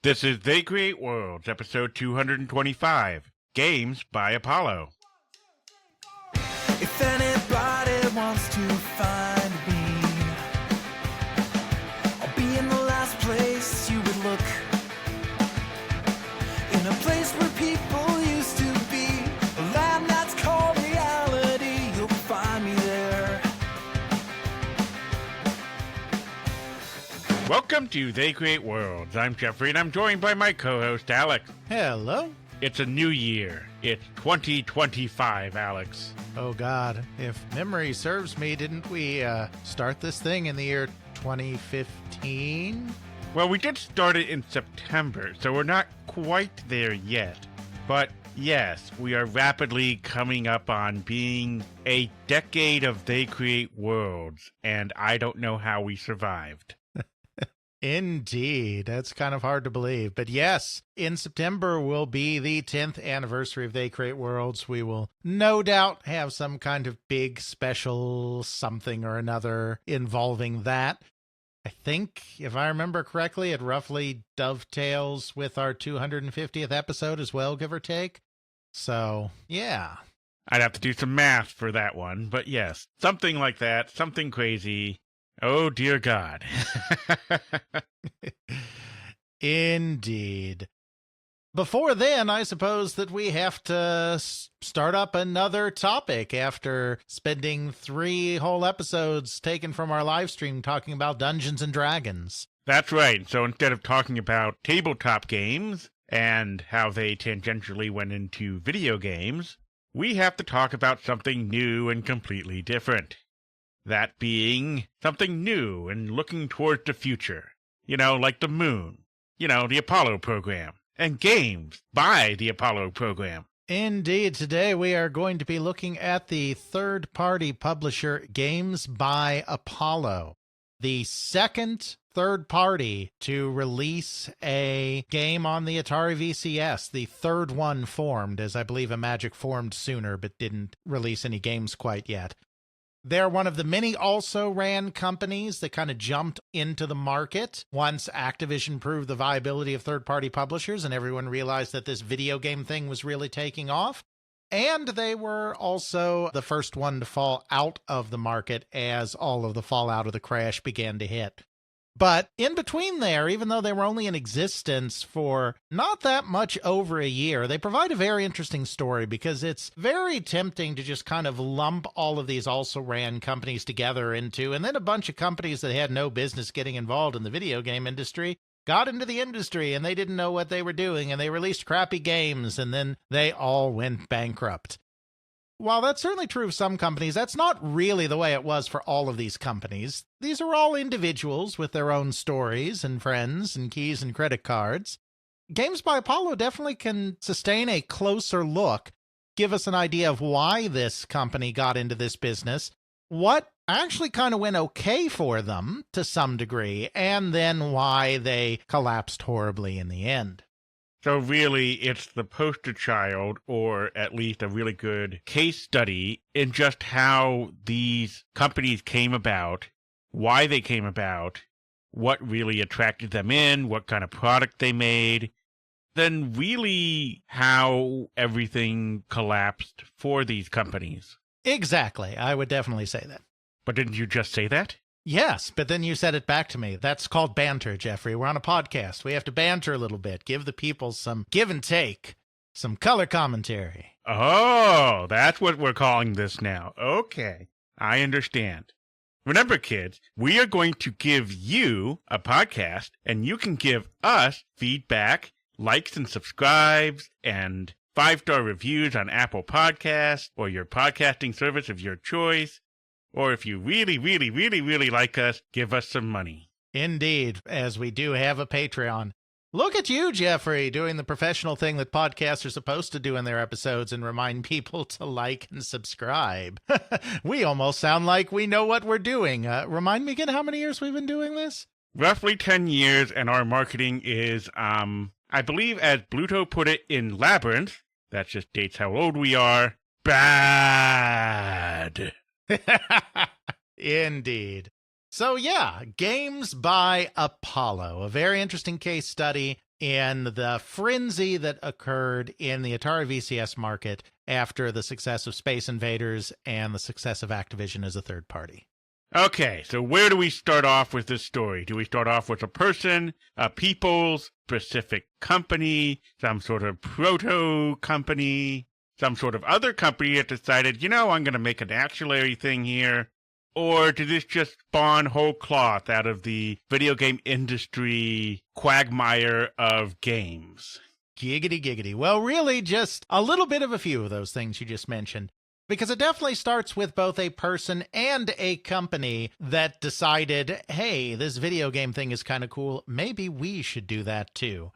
This is They Create Worlds, episode 225, Games by Apollo. If anybody wants to find me, I'll be in the last place you would look. In a place where people used to be, a land that's called reality. You'll find me there. Welcome to They Create Worlds. I'm Jeffrey, and I'm joined by my co-host, Alex. Hello. It's a new year. It's 2025, Alex. Oh, God. If memory serves me, didn't we start this thing in the year 2015? Well, we did start it in September, so we're not quite there yet. But yes, we are rapidly coming up on being a decade of They Create Worlds, and I don't know how we survived. Indeed. That's kind of hard to believe. But yes, in September will be the 10th anniversary of They Create Worlds. We will no doubt have some kind of big special something or another involving that. I think, if I remember correctly, it roughly dovetails with our 250th episode as well, give or take. So, yeah. I'd have to do some math for that one, but yes, something like that, something crazy. Oh, dear God. Indeed. Before then, I suppose that we have to start up another topic after spending 3 whole episodes taken from our live stream talking about Dungeons and Dragons. That's right. So instead of talking about tabletop games and how they tangentially went into video games, we have to talk about something new and completely different. That being something new and looking towards the future. You know, like the moon. You know, the Apollo program. And games by the Apollo program. Indeed, today we are going to be looking at the third-party publisher Games by Apollo. The second third party to release a game on the Atari VCS. The third one formed, as I believe Imagic formed sooner but didn't release any games quite yet. They're one of the many also-ran companies that kind of jumped into the market once Activision proved the viability of third-party publishers and everyone realized that this video game thing was really taking off. And they were also the first one to fall out of the market as all of the fallout of the crash began to hit. But in between there, even though they were only in existence for not that much over a year, they provide a very interesting story because it's very tempting to just kind of lump all of these also-ran companies together into, and then a bunch of companies that had no business getting involved in the video game industry got into the industry and they didn't know what they were doing and they released crappy games and then they all went bankrupt. While that's certainly true of some companies, that's not really the way it was for all of these companies. These are all individuals with their own stories and friends and keys and credit cards. Games by Apollo definitely can sustain a closer look, give us an idea of why this company got into this business, what actually kind of went okay for them to some degree, and then why they collapsed horribly in the end. So really, it's the poster child, or at least a really good case study, in just how these companies came about, why they came about, what really attracted them in, what kind of product they made, then really how everything collapsed for these companies. Exactly. I would definitely say that. But didn't you just say that? Yes, but then you said it back to me. That's called banter, Jeffrey. We're on a podcast. We have to banter a little bit, give the people some give and take, some color commentary. Oh, that's what we're calling this now. Okay, I understand. Remember, kids, we are going to give you a podcast, and you can give us feedback, likes and subscribes, and 5-star reviews on Apple Podcasts or your podcasting service of your choice. Or if you really, really, really, really like us, give us some money. Indeed, as we do have a Patreon. Look at you, Jeffrey, doing the professional thing that podcasts are supposed to do in their episodes and remind people to like and subscribe. We almost sound like we know what we're doing. Remind me again how many years we've been doing this? Roughly 10 years, and our marketing is, I believe, as Bluto put it in Labyrinth, that just dates how old we are, bad. Indeed. So yeah, Games by Apollo, a very interesting case study. in the frenzy that occurred in the Atari VCS market after the success of Space Invaders and the success of Activision as a third party. Okay, so where do we start off with this story? Do we start off with a person, a people, specific company, some sort of proto company, some sort of other company that decided, I'm going to make an ancillary thing here? Or did this just spawn whole cloth out of the video game industry quagmire of games? Giggity, giggity. Well, really just a little bit of a few of those things you just mentioned. Because it definitely starts with both a person and a company that decided, hey, this video game thing is kind of cool. Maybe we should do that too.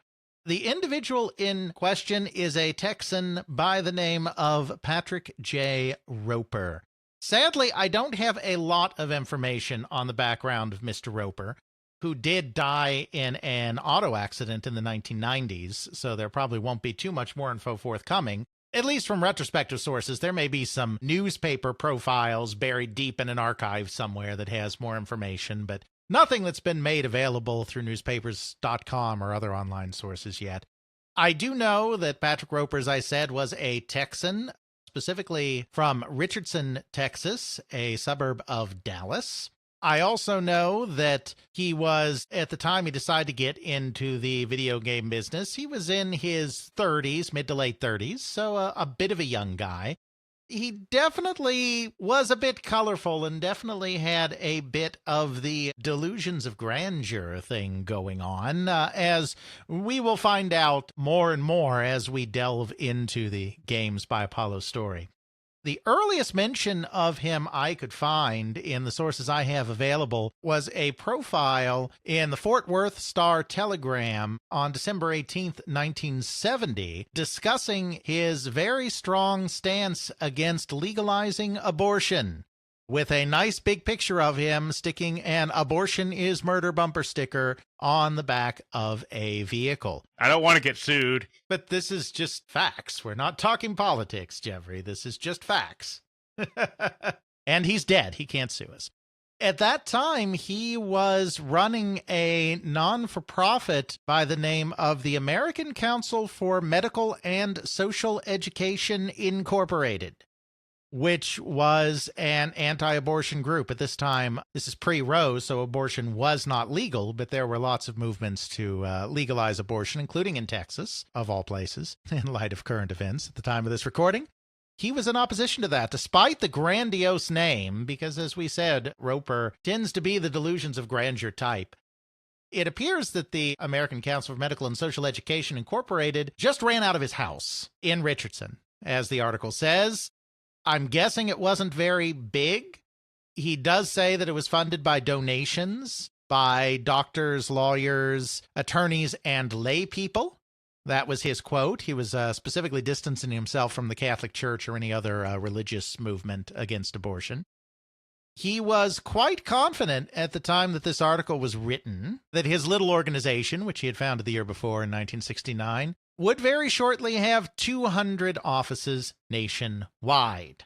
The individual in question is a Texan by the name of Patrick J. Roper. Sadly, I don't have a lot of information on the background of Mr. Roper, who did die in an auto accident in the 1990s, so there probably won't be too much more info forthcoming. At least from retrospective sources, there may be some newspaper profiles buried deep in an archive somewhere that has more information, but nothing that's been made available through newspapers.com or other online sources yet. I do know that Patrick Roper, as I said, was a Texan, specifically from Richardson, Texas, a suburb of Dallas. I also know that he was, at the time he decided to get into the video game business, he was in his 30s, mid to late 30s, so a bit of a young guy. He definitely was a bit colorful and definitely had a bit of the delusions of grandeur thing going on, as we will find out more and more as we delve into the Games by Apollo story. The earliest mention of him I could find in the sources I have available was a profile in the Fort Worth Star-Telegram on December 18th, 1970, discussing his very strong stance against legalizing abortion, with a nice big picture of him sticking an "Abortion is Murder" bumper sticker on the back of a vehicle. I don't want to get sued. But this is just facts. We're not talking politics, Jeffrey. This is just facts. And he's dead. He can't sue us. At that time, he was running a non-for-profit by the name of the American Council for Medical and Social Education Incorporated, which was an anti-abortion group. At this time, this is pre-Roe, so abortion was not legal, but there were lots of movements to legalize abortion, including in Texas, of all places, in light of current events at the time of this recording. He was in opposition to that, despite the grandiose name, because as we said, Roper tends to be the delusions of grandeur type. It appears that the American Council for Medical and Social Education Incorporated just ran out of his house in Richardson, as the article says. I'm guessing it wasn't very big. He does say that it was funded by donations by doctors, lawyers, attorneys, and lay people. That was his quote. He was specifically distancing himself from the Catholic Church or any other religious movement against abortion. He was quite confident at the time that this article was written that his little organization, which he had founded the year before in 1969, would very shortly have 200 offices nationwide.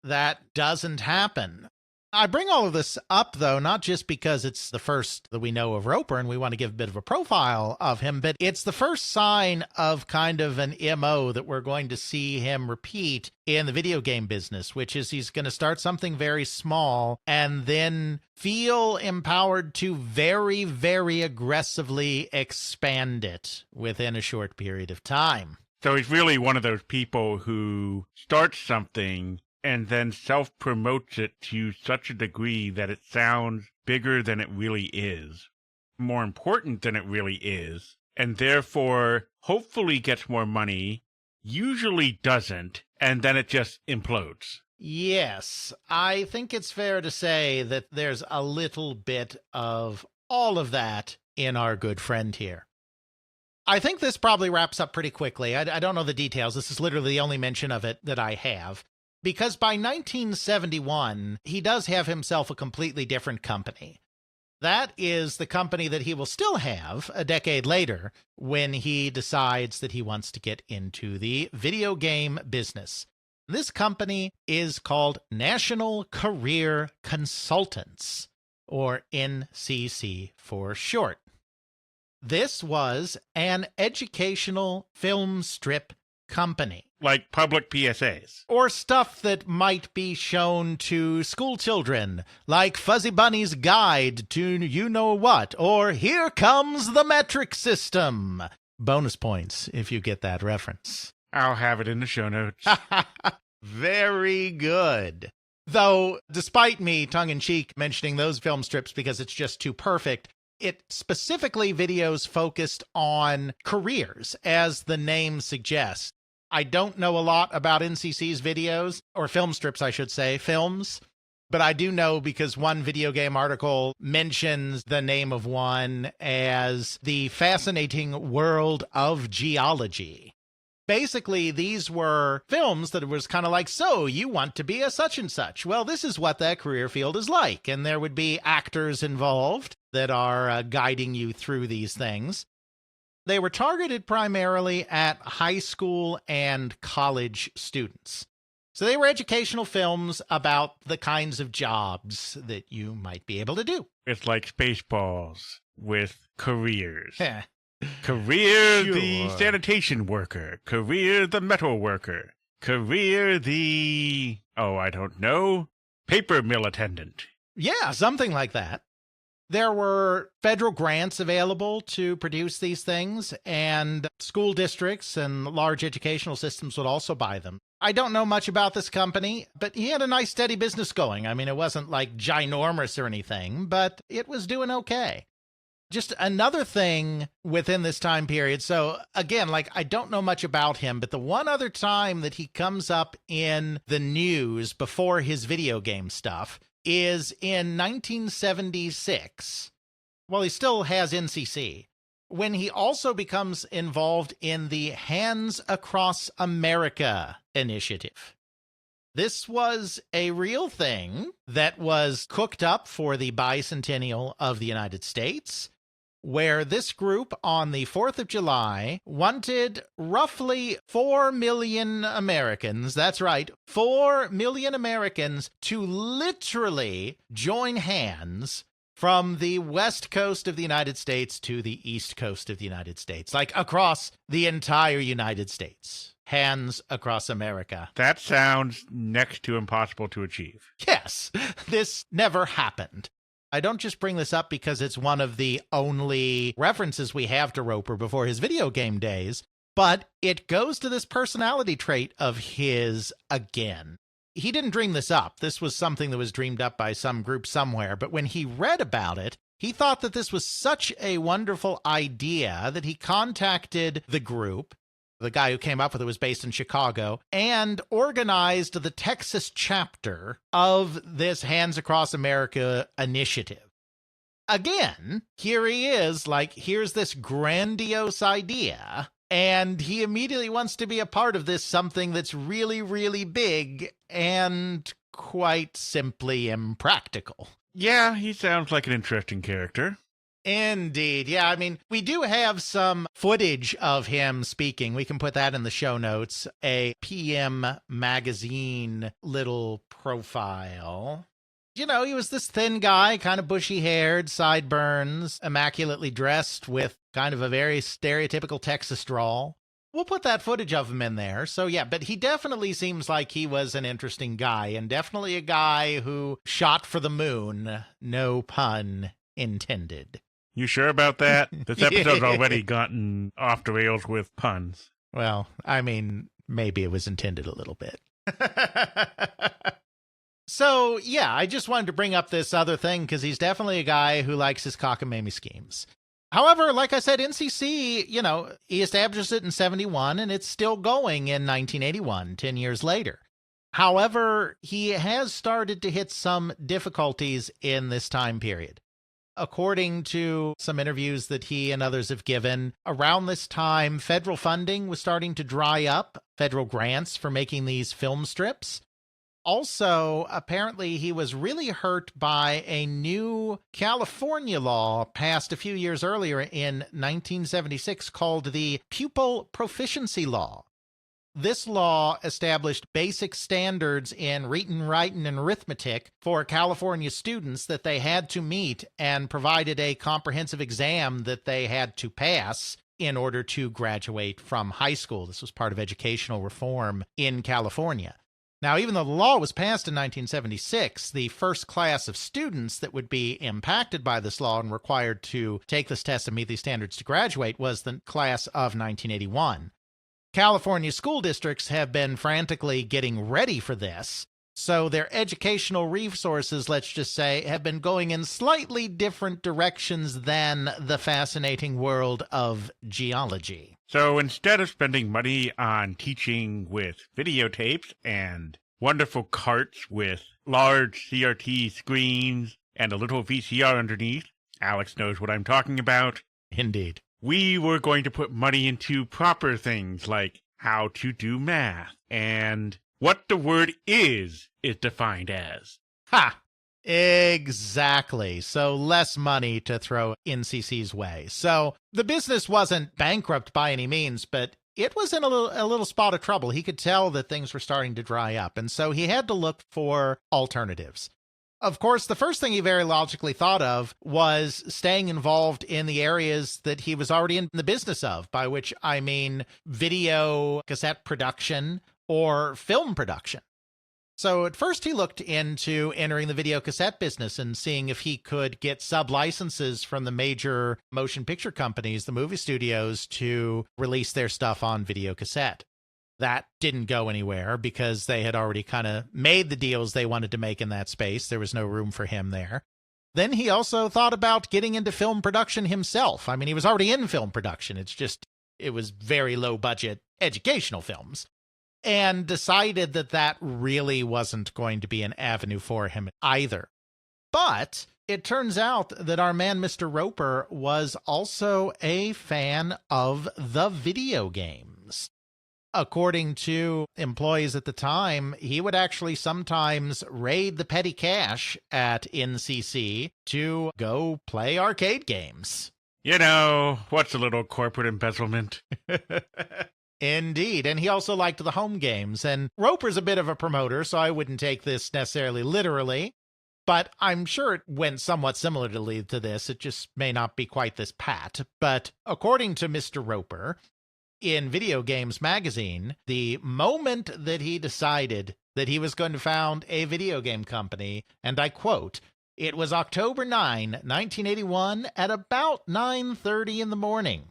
That doesn't happen. I bring all of this up, though, not just because it's the first that we know of Roper and we want to give a bit of a profile of him, but it's the first sign of kind of an MO that we're going to see him repeat in the video game business, which is he's going to start something very small and then feel empowered to very, very aggressively expand it within a short period of time. So he's really one of those people who starts something and then self-promotes it to such a degree that it sounds bigger than it really is, more important than it really is, and therefore hopefully gets more money, usually doesn't, and then it just implodes. Yes, I think it's fair to say that there's a little bit of all of that in our good friend here. I think this probably wraps up pretty quickly. I don't know the details. This is literally the only mention of it that I have. Because by 1971, he does have himself a completely different company. That is the company that he will still have a decade later when he decides that he wants to get into the video game business. This company is called National Career Consultants, or NCC for short. This was an educational film strip company. Like public PSAs. Or stuff that might be shown to school children, like Fuzzy Bunny's Guide to You-Know-What, or Here Comes the Metric System. Bonus points if you get that reference. I'll have it in the show notes. Very good. Though, despite me tongue-in-cheek mentioning those film strips because it's just too perfect, it specifically videos focused on careers, as the name suggests. I don't know a lot about NCC's videos, or film strips, I should say, films, but I do know because one video game article mentions the name of one as The Fascinating World of Geology. Basically, these were films that was kind of like, so you want to be a such and such. Well, this is what that career field is like. And there would be actors involved that are guiding you through these things. They were targeted primarily at high school and college students. So they were educational films about the kinds of jobs that you might be able to do. It's like Spaceballs with careers. Yeah. Career Sure. the sanitation worker. Career the metal worker. Career the, I don't know, paper mill attendant. Yeah, something like that. There were federal grants available to produce these things, and school districts and large educational systems would also buy them. I don't know much about this company, but he had a nice steady business going. I mean, it wasn't like ginormous or anything, but it was doing okay. Just another thing within this time period. So again, like, I don't know much about him, but the one other time that he comes up in the news before his video game stuff is in 1976. Well, he still has NCC, when he also becomes involved in the Hands Across America initiative. This was a real thing that was cooked up for the bicentennial of the United States, where this group on the 4th of July wanted roughly 4 million Americans, that's right, 4 million Americans to literally join hands from the west coast of the United States to the east coast of the United States, like across the entire United States. Hands across America. That sounds next to impossible to achieve. Yes, this never happened. I don't just bring this up because it's one of the only references we have to Roper before his video game days, but it goes to this personality trait of his again. He didn't dream this up. This was something that was dreamed up by some group somewhere, but when he read about it, he thought that this was such a wonderful idea that he contacted the group. The guy who came up with it was based in Chicago, and organized the Texas chapter of this Hands Across America initiative. Again, here he is, like, here's this grandiose idea, and he immediately wants to be a part of this, something that's really, really big and quite simply impractical. Yeah, he sounds like an interesting character. Indeed. Yeah, I mean, we do have some footage of him speaking. We can put that in the show notes. A PM magazine little profile. You know, he was this thin guy, kind of bushy-haired, sideburns, immaculately dressed with kind of a very stereotypical Texas drawl. We'll put that footage of him in there. So yeah, but he definitely seems like he was an interesting guy, and definitely a guy who shot for the moon. No pun intended. You sure about that? This episode's already gotten off the rails with puns. Well, I mean, maybe it was intended a little bit. So, yeah, I just wanted to bring up this other thing because he's definitely a guy who likes his cockamamie schemes. However, like I said, NCC, you know, he established it in 71 and it's still going in 1981, 10 years later. However, he has started to hit some difficulties in this time period. According to some interviews that he and others have given, around this time, federal funding was starting to dry up, federal grants for making these film strips. Also, apparently, he was really hurt by a new California law passed a few years earlier in 1976 called the Pupil Proficiency Law. This law established basic standards in reading, writing, and arithmetic for California students that they had to meet and provided a comprehensive exam that they had to pass in order to graduate from high school. This was part of educational reform in California. Now, even though the law was passed in 1976, the first class of students that would be impacted by this law and required to take this test and meet these standards to graduate was the class of 1981. California school districts have been frantically getting ready for this, so their educational resources, let's just say, have been going in slightly different directions than the fascinating world of geology. So instead of spending money on teaching with videotapes and wonderful carts with large CRT screens and a little VCR underneath, Alex knows what I'm talking about. Indeed. We were going to put money into proper things like how to do math and what the word is defined as. Ha! Exactly. So less money to throw NCC's way. So the business wasn't bankrupt by any means, but it was in a little spot of trouble. He could tell that things were starting to dry up, and so he had to look for alternatives. Of course, the first thing he very logically thought of was staying involved in the areas that he was already in the business of, by which I mean video cassette production or film production. So at first he looked into entering the video cassette business and seeing if he could get sub-licenses from the major motion picture companies, the movie studios, to release their stuff on video cassette. That didn't go anywhere because they had already kind of made the deals they wanted to make in that space. There was no room for him there. Then he also thought about getting into film production himself. I mean, he was already in film production. It was very low budget educational films. And decided that that really wasn't going to be an avenue for him either. But it turns out that our man, Mr. Roper, was also a fan of the video games. According to employees at the time, he would actually sometimes raid the petty cash at NCC to go play arcade games. You know, what's a little corporate embezzlement? Indeed, and he also liked the home games, and Roper's a bit of a promoter, so I wouldn't take this necessarily literally, but I'm sure it went somewhat similarly to this. It just may not be quite this pat. But according to Mr. Roper, in Video Games Magazine, the moment that he decided that he was going to found a video game company, and I quote, "It was October 9, 1981 at about 9:30 in the morning.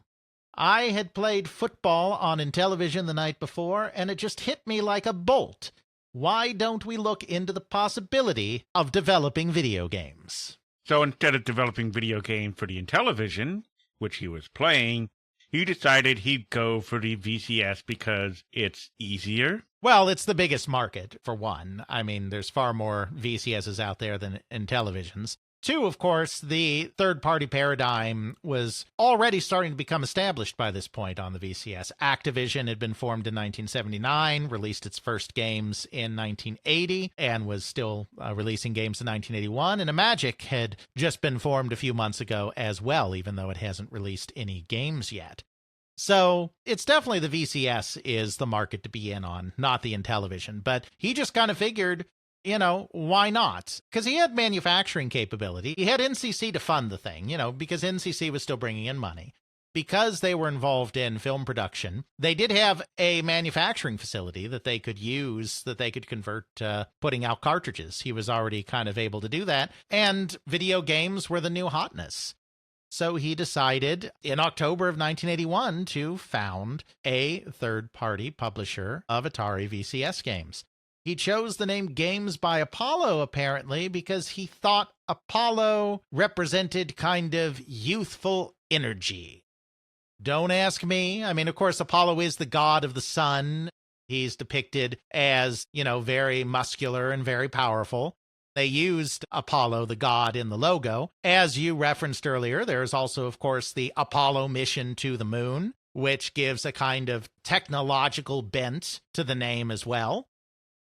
I had played football on Intellivision the night before, and it just hit me like a bolt. Why don't we look into the possibility of developing video games?" So instead of developing video games for the Intellivision, which he was playing, he decided he'd go for the VCS because it's easier. Well, it's the biggest market, for one. I mean, there's far more VCSs out there than Intellivisions. Two, of course, the third-party paradigm was already starting to become established by this point on the VCS. Activision had been formed in 1979, released its first games in 1980, and was still releasing games in 1981. And Imagic had just been formed a few months ago as well, even though it hasn't released any games yet. So it's definitely the VCS is the market to be in on, not the Intellivision. But he just kind of figured, why not? Because he had manufacturing capability. He had NCC to fund the thing, because NCC was still bringing in money. Because they were involved in film production, they did have a manufacturing facility that they could use, that they could convert to putting out cartridges. He was already kind of able to do that. And video games were the new hotness. So he decided in October of 1981 to found a third-party publisher of Atari VCS games. He chose the name Games by Apollo, apparently, because he thought Apollo represented kind of youthful energy. Don't ask me. I mean, of course, Apollo is the god of the sun. He's depicted as, very muscular and very powerful. They used Apollo, the god, in the logo. As you referenced earlier, there's also, of course, the Apollo mission to the moon, which gives a kind of technological bent to the name as well.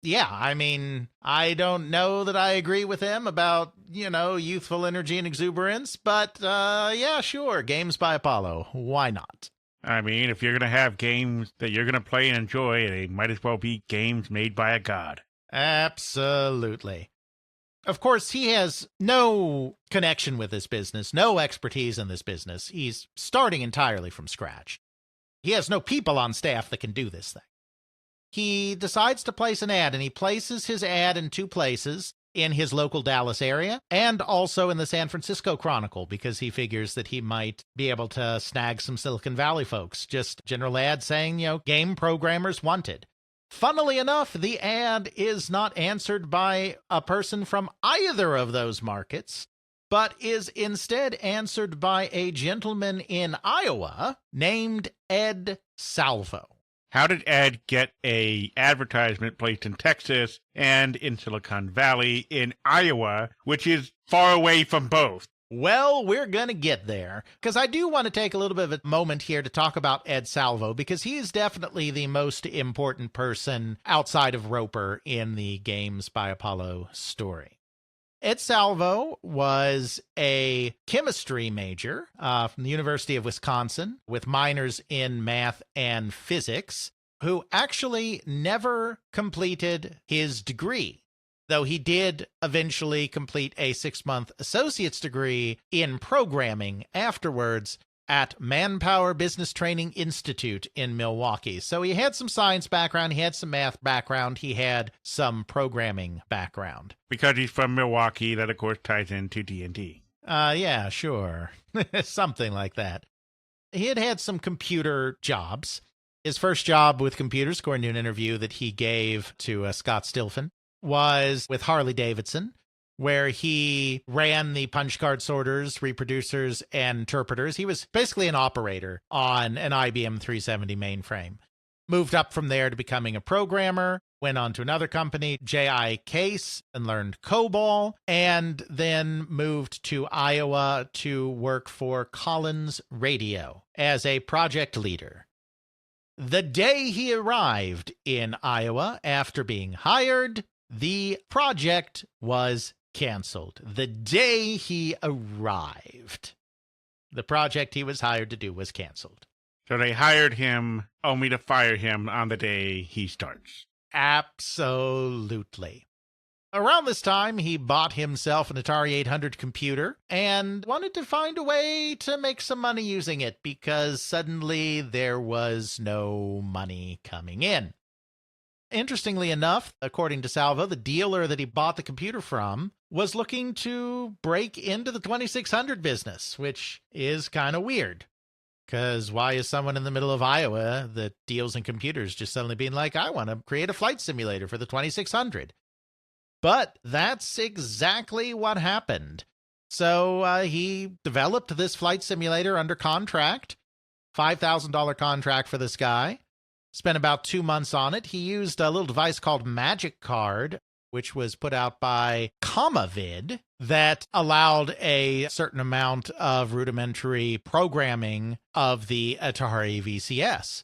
Yeah, I mean, I don't know that I agree with him about, youthful energy and exuberance, but yeah, sure, Games by Apollo. Why not? I mean, if you're going to have games that you're going to play and enjoy, they might as well be games made by a god. Absolutely. Of course, he has no connection with this business, no expertise in this business. He's starting entirely from scratch. He has no people on staff that can do this thing. He decides to place an ad, and he places his ad in two places, in his local Dallas area and also in the San Francisco Chronicle, because he figures that he might be able to snag some Silicon Valley folks. Just general ad saying, game programmers wanted. Funnily enough, the ad is not answered by a person from either of those markets, but is instead answered by a gentleman in Iowa named Ed Salvo. How did Ed get a advertisement placed in Texas and in Silicon Valley in Iowa, which is far away from both? Well, we're going to get there, because I do want to take a little bit of a moment here to talk about Ed Salvo, because he is definitely the most important person outside of Roper in the Games by Apollo story. Ed Salvo was a chemistry major from the University of Wisconsin with minors in math and physics, who actually never completed his degree, though he did eventually complete a 6-month associate's degree in programming afterwards at Manpower Business Training Institute in Milwaukee. So he had some science background, he had some math background, he had some programming background. Because he's from Milwaukee, that of course ties into D&D. Yeah, sure. Something like that. He had had some computer jobs. His first job with computers, according to an interview that he gave to Scott Stilfen, was with Harley Davidson, where he ran the punch card sorters, reproducers, and interpreters. He was basically an operator on an IBM 370 mainframe. Moved up from there to becoming a programmer, went on to another company, J.I. Case, and learned COBOL, and then moved to Iowa to work for Collins Radio as a project leader. The day he arrived in Iowa after being hired, the project was canceled. The day he arrived, the project he was hired to do was canceled. So they hired him only to fire him on the day he starts. Absolutely. Around this time, he bought himself an Atari 800 computer and wanted to find a way to make some money using it, because suddenly there was no money coming in. Interestingly enough, according to Salvo, the dealer that he bought the computer from was looking to break into the 2600 business, which is kind of weird. Because why is someone in the middle of Iowa that deals in computers just suddenly being like, I want to create a flight simulator for the 2600? But that's exactly what happened. So he developed this flight simulator under contract, $5,000 contract for this guy. Spent about 2 months on it. He used a little device called Magic Card, which was put out by CommaVid, that allowed a certain amount of rudimentary programming of the Atari VCS.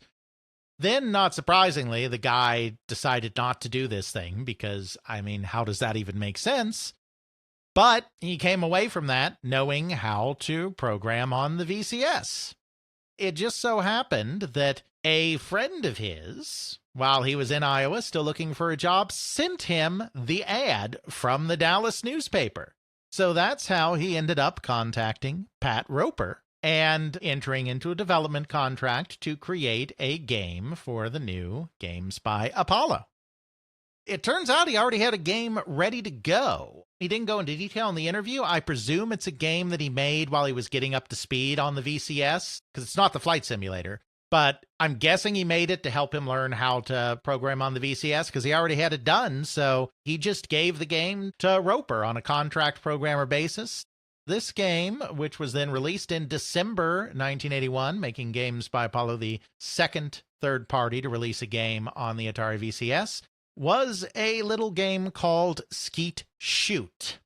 Then, not surprisingly, the guy decided not to do this thing because, how does that even make sense? But he came away from that knowing how to program on the VCS. It just so happened that a friend of his, while he was in Iowa still looking for a job, sent him the ad from the Dallas newspaper. So that's how he ended up contacting Pat Roper and entering into a development contract to create a game for the new Games by Apollo. It turns out he already had a game ready to go. He didn't go into detail in the interview. I presume it's a game that he made while he was getting up to speed on the VCS, because it's not the flight simulator. But I'm guessing he made it to help him learn how to program on the VCS, because he already had it done. So he just gave the game to Roper on a contract programmer basis. This game, which was then released in December 1981, making Games by Apollo the second third party to release a game on the Atari VCS, was a little game called Skeet Shoot.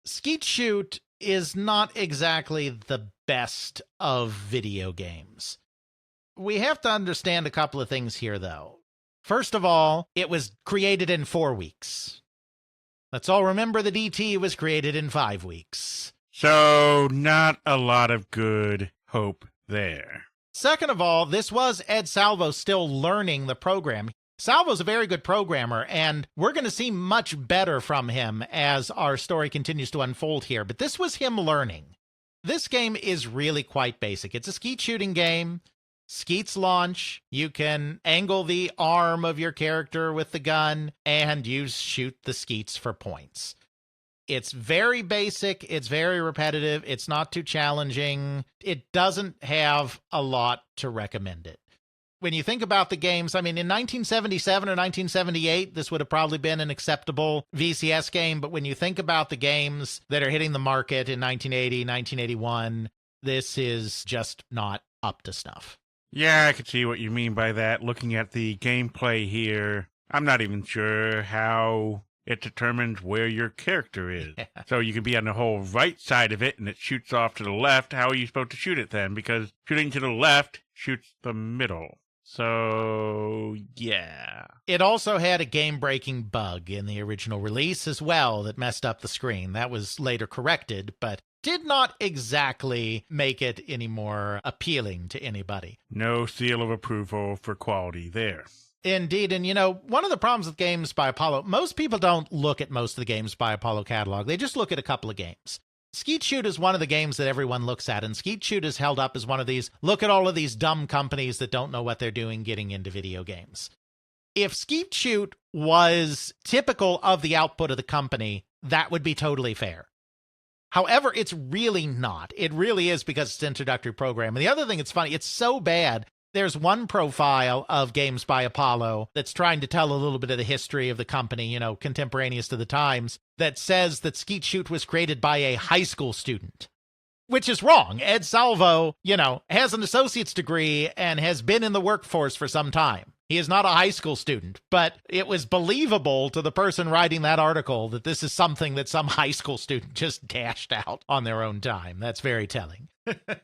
Skeet Shoot is not exactly the best of video games. We have to understand a couple of things here, though. First of all, it was created in 4 weeks. Let's all remember that E.T. was created in 5 weeks. So not a lot of good hope there. Second of all, this was Ed Salvo still learning the program. Salvo's a very good programmer, and we're going to see much better from him as our story continues to unfold here. But this was him learning. This game is really quite basic. It's a skeet shooting game. Skeets launch. You can angle the arm of your character with the gun, and you shoot the skeets for points. It's very basic. It's very repetitive. It's not too challenging. It doesn't have a lot to recommend it. When you think about the games, I mean, in 1977 or 1978, this would have probably been an acceptable VCS game. But when you think about the games that are hitting the market in 1980, 1981, this is just not up to snuff. Yeah, I can see what you mean by that. Looking at the gameplay here, I'm not even sure how it determines where your character is. Yeah. So you can be on the whole right side of it and it shoots off to the left. How are you supposed to shoot it then? Because shooting to the left shoots the middle. So, yeah. It also had a game-breaking bug in the original release as well that messed up the screen. That was later corrected, but did not exactly make it any more appealing to anybody. No seal of approval for quality there. Indeed, and you know, one of the problems with games by Apollo, most people don't look at most of the games by Apollo catalog. They just look at a couple of games. Skeet Shoot is one of the games that everyone looks at, and Skeet Shoot is held up as one of these, look at all of these dumb companies that don't know what they're doing getting into video games. If Skeet Shoot was typical of the output of the company, that would be totally fair. However, it's really not. It really is because it's an introductory program. And the other thing, it's funny, it's so bad. There's one profile of Games by Apollo that's trying to tell a little bit of the history of the company, you know, contemporaneous to the times, that says that Skeet Shoot was created by a high school student, which is wrong. Ed Salvo, you know, has an associate's degree and has been in the workforce for some time. He is not a high school student, but it was believable to the person writing that article that this is something that some high school student just dashed out on their own time. That's very telling.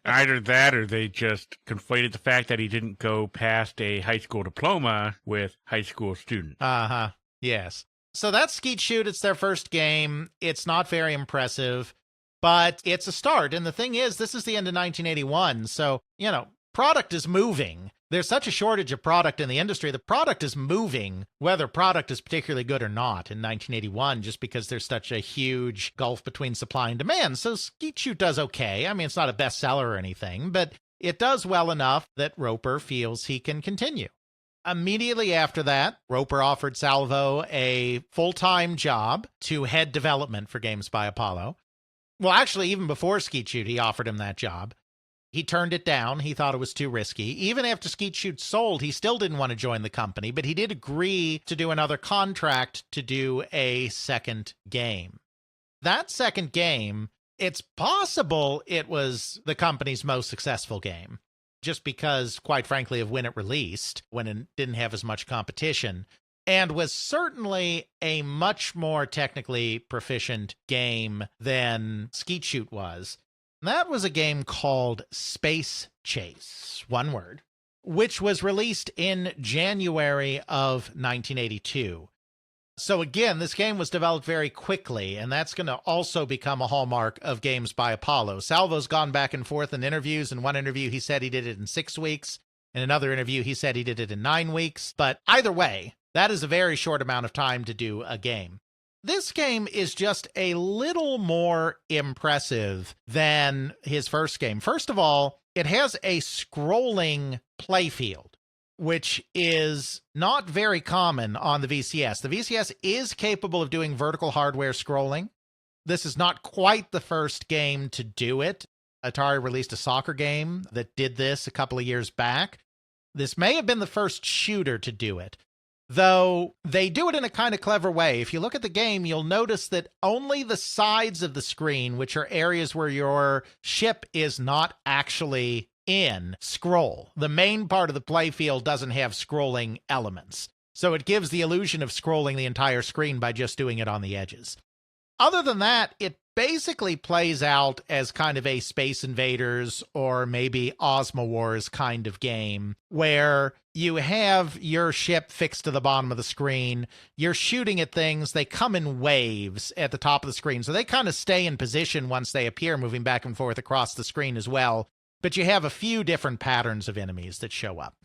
Either that or they just conflated the fact that he didn't go past a high school diploma with high school student. Uh-huh. Yes. So that's Skeet Shoot. It's their first game. It's not very impressive, but it's a start. And the thing is, this is the end of 1981. So, you know, product is moving. There's such a shortage of product in the industry. The product is moving, whether product is particularly good or not in 1981, just because there's such a huge gulf between supply and demand. So Skeet Shoot does okay. I mean, it's not a bestseller or anything, but it does well enough that Roper feels he can continue. Immediately after that, Roper offered Salvo a full-time job to head development for Games by Apollo. Well, actually, even before Skeet Shoot, he offered him that job. He turned it down. He thought it was too risky. Even after Skeet Shoot sold, he still didn't want to join the company, but he did agree to do another contract to do a second game. That second game, it's possible it was the company's most successful game, just because, quite frankly, of when it released, when it didn't have as much competition, and was certainly a much more technically proficient game than Skeet Shoot was. That was a game called Space Chase, one word, which was released in January of 1982. So again, this game was developed very quickly, and that's going to also become a hallmark of Games by Apollo. Salvo's gone back and forth in interviews. In one interview, he said he did it in 6 weeks. In another interview, he said he did it in 9 weeks. But either way, that is a very short amount of time to do a game. This game is just a little more impressive than his first game. First of all, it has a scrolling playfield, which is not very common on the VCS. The VCS is capable of doing vertical hardware scrolling. This is not quite the first game to do it. Atari released a soccer game that did this a couple of years back. This may have been the first shooter to do it, though they do it in a kind of clever way. If you look at the game, you'll notice that only the sides of the screen, which are areas where your ship is not actually in, scroll. The main part of the playfield doesn't have scrolling elements, so it gives the illusion of scrolling the entire screen by just doing it on the edges. Other than that, it basically plays out as kind of a Space Invaders or maybe Ozma Wars kind of game, where you have your ship fixed to the bottom of the screen, you're shooting at things, they come in waves at the top of the screen, so they kind of stay in position once they appear, moving back and forth across the screen as well. but you have a few different patterns of enemies that show up.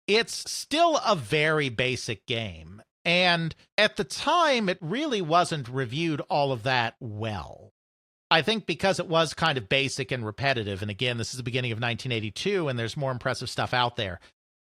It's still a very basic game, and at the time, it really wasn't reviewed all of that well. I think because it was kind of basic and repetitive, and again, this is the beginning of 1982, and there's more impressive stuff out there.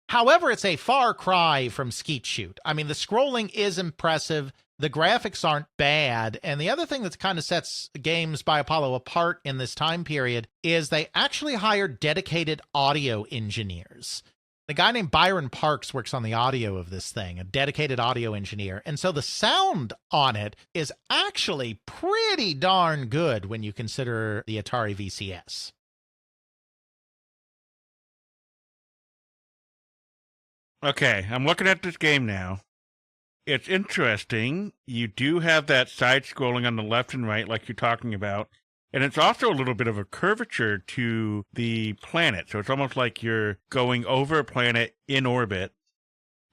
However, it's a far cry from Skeet Shoot. I mean, the scrolling is impressive, the graphics aren't bad, and the other thing that kind of sets Games by Apollo apart in this time period is they actually hired dedicated audio engineers. A guy named Byron Parks works on the audio of this thing, a dedicated audio engineer. And so the sound on it is actually pretty darn good when you consider the Atari VCS. Okay, I'm looking at this game now. It's interesting. You do have that side scrolling on the left and right like you're talking about. And it's also a little bit of a curvature to the planet. So it's almost like you're going over a planet in orbit.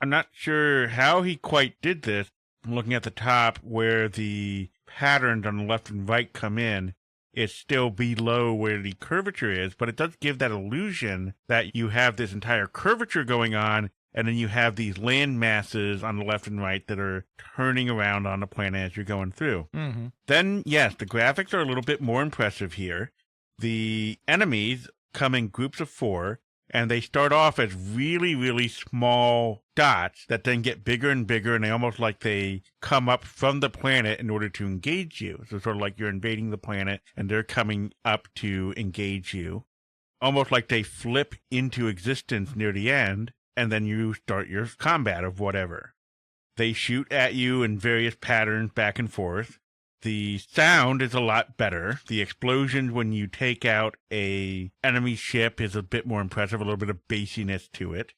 I'm not sure how he quite did this. I'm looking at the top where the patterns on the left and right come in. It's still below where the curvature is, but it does give that illusion that you have this entire curvature going on, and then you have these land masses on the left and right that are turning around on the planet as you're going through. Mm-hmm. Then, yes, the graphics are a little bit more impressive here. The enemies come in groups of 4, and they start off as really, really small dots that then get bigger and bigger, and they almost like they come up from the planet in order to engage you. So sort of like you're invading the planet, and they're coming up to engage you. Almost like they flip into existence near the end, and then you start your combat of whatever. They shoot at you in various patterns back and forth. The sound is a lot better. The explosions when you take out a enemy ship is a bit more impressive, a little bit of bassiness to it.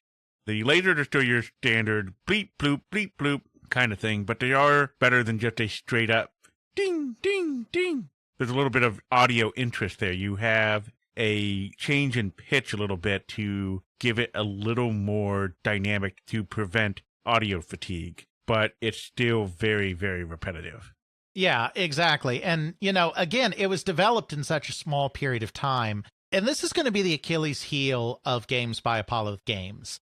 The lasers are still your standard bleep, bloop, bleep, bloop kind of thing, but they are better than just a straight up ding, ding, ding. There's a little bit of audio interest there. You have a change in pitch a little bit to give it a little more dynamic to prevent audio fatigue, but it's still very, very repetitive. Yeah, exactly. And, again, it was developed in such a small period of time. And this is going to be the Achilles heel of Games by Apollo games.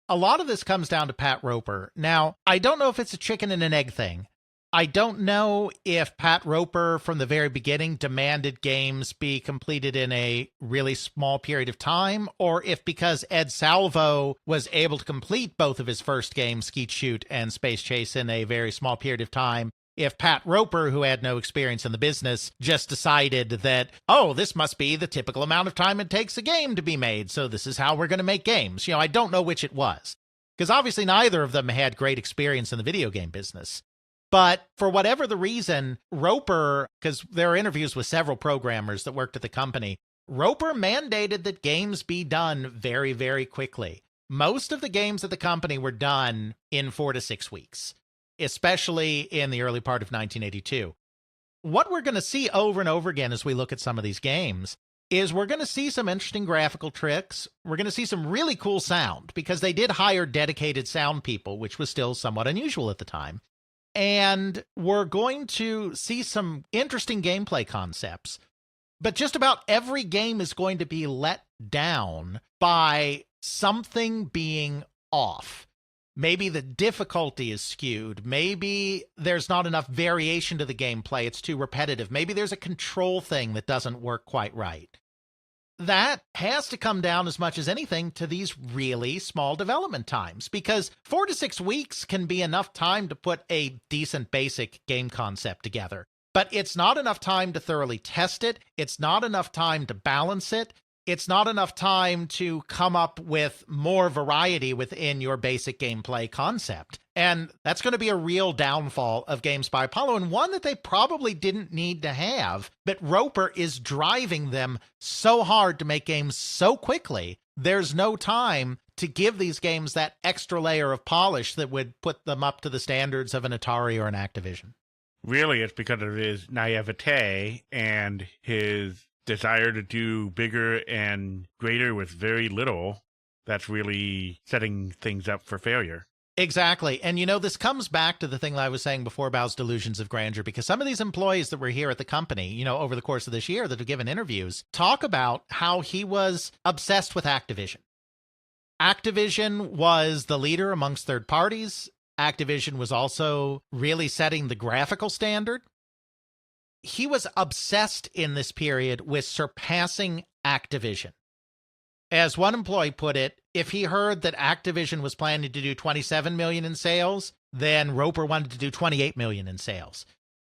A lot of this comes down to Pat Roper. Now, I don't know if it's a chicken and an egg thing. I don't know if Pat Roper from the very beginning demanded games be completed in a really small period of time, or if because Ed Salvo was able to complete both of his first games, Skeet Shoot and Space Chase, in a very small period of time, if Pat Roper, who had no experience in the business, just decided that, oh, this must be the typical amount of time it takes a game to be made, so this is how we're going to make games. I don't know which it was, because obviously neither of them had great experience in the video game business. But for whatever the reason, Roper, because there are interviews with several programmers that worked at the company, Roper mandated that games be done very, very quickly. Most of the games at the company were done in 4 to 6 weeks, especially in the early part of 1982. What we're going to see over and over again as we look at some of these games is we're going to see some interesting graphical tricks. We're going to see some really cool sound, because they did hire dedicated sound people, which was still somewhat unusual at the time. And we're going to see some interesting gameplay concepts. But just about every game is going to be let down by something being off. Maybe the difficulty is skewed. Maybe there's not enough variation to the gameplay. It's too repetitive. Maybe there's a control thing that doesn't work quite right. That has to come down as much as anything to these really small development times, because 4 to 6 weeks can be enough time to put a decent basic game concept together. But it's not enough time to thoroughly test it. It's not enough time to balance it. It's not enough time to come up with more variety within your basic gameplay concept. And that's going to be a real downfall of Games by Apollo, and one that they probably didn't need to have. But Roper is driving them so hard to make games so quickly, there's no time to give these games that extra layer of polish that would put them up to the standards of an Atari or an Activision. Really, it's because of his naivete and his desire to do bigger and greater with very little that's really setting things up for failure. Exactly. And this comes back to the thing that I was saying before about delusions of grandeur, because some of these employees that were here at the company, over the course of this year that have given interviews, talk about how he was obsessed with Activision. Activision was the leader amongst third parties. Activision was also really setting the graphical standard. He was obsessed in this period with surpassing Activision. As one employee put it, if he heard that Activision was planning to do 27 million in sales, then Roper wanted to do 28 million in sales.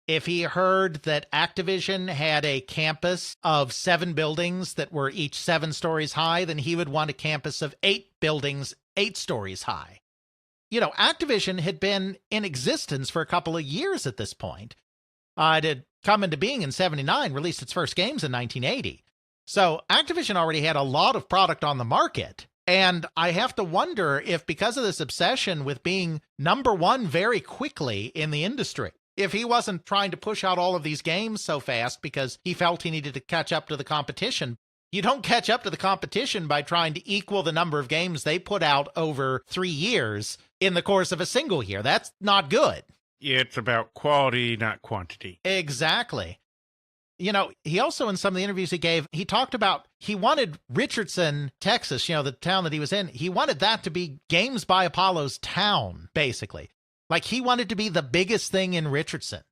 If he heard that Activision had a campus of 7 buildings that were each 7 stories high, then he would want a campus of 8 buildings, 8 stories high. Activision had been in existence for a couple of years at this point. It had come into being in 79, released its first games in 1980. So Activision already had a lot of product on the market. And I have to wonder if, because of this obsession with being number one very quickly in the industry, if he wasn't trying to push out all of these games so fast because he felt he needed to catch up to the competition. You don't catch up to the competition by trying to equal the number of games they put out over 3 years in the course of a single year. That's not good. It's about quality, not quantity. Exactly. He also, in some of the interviews he gave, he talked about he wanted Richardson, Texas, the town that he was in, he wanted that to be Games by Apollo's town, basically. Like, he wanted to be the biggest thing in Richardson.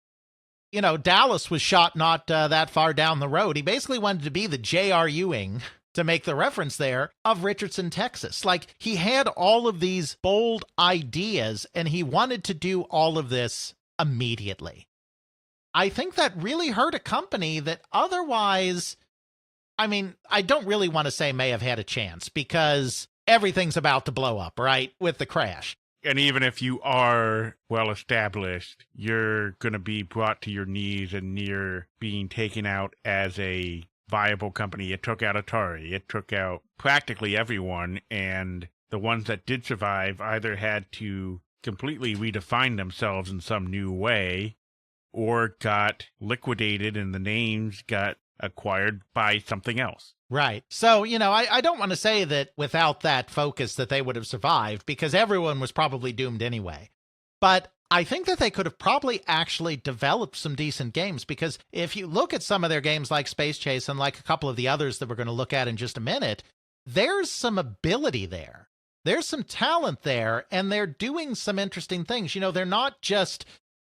Dallas was shot not that far down the road. He basically wanted to be the J.R. Ewing, to make the reference there, of Richardson, Texas. Like, he had all of these bold ideas, and he wanted to do all of this immediately. I think that really hurt a company that otherwise, I don't really want to say may have had a chance, because everything's about to blow up, right, with the crash. And even if you are well established, you're going to be brought to your knees and near being taken out as a viable company. It took out Atari. It took out practically everyone. And the ones that did survive either had to completely redefine themselves in some new way or got liquidated and the names got acquired by something else. Right. So, I don't want to say that without that focus that they would have survived, because everyone was probably doomed anyway. But I think that they could have probably actually developed some decent games, because if you look at some of their games like Space Chase and like a couple of the others that we're going to look at in just a minute, there's some ability there. There's some talent there, and they're doing some interesting things. They're not just...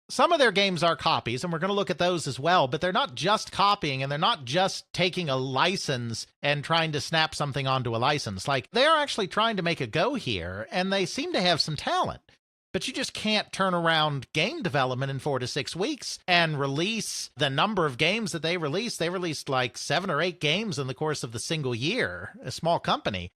Some of their games are copies, and we're going to look at those as well, but they're not just copying, and they're not just taking a license and trying to snap something onto a license. Like, they're actually trying to make a go here, and they seem to have some talent. But you just can't turn around game development in 4 to 6 weeks and release the number of games that they released. They released like 7 or 8 games in the course of the single year, a small company.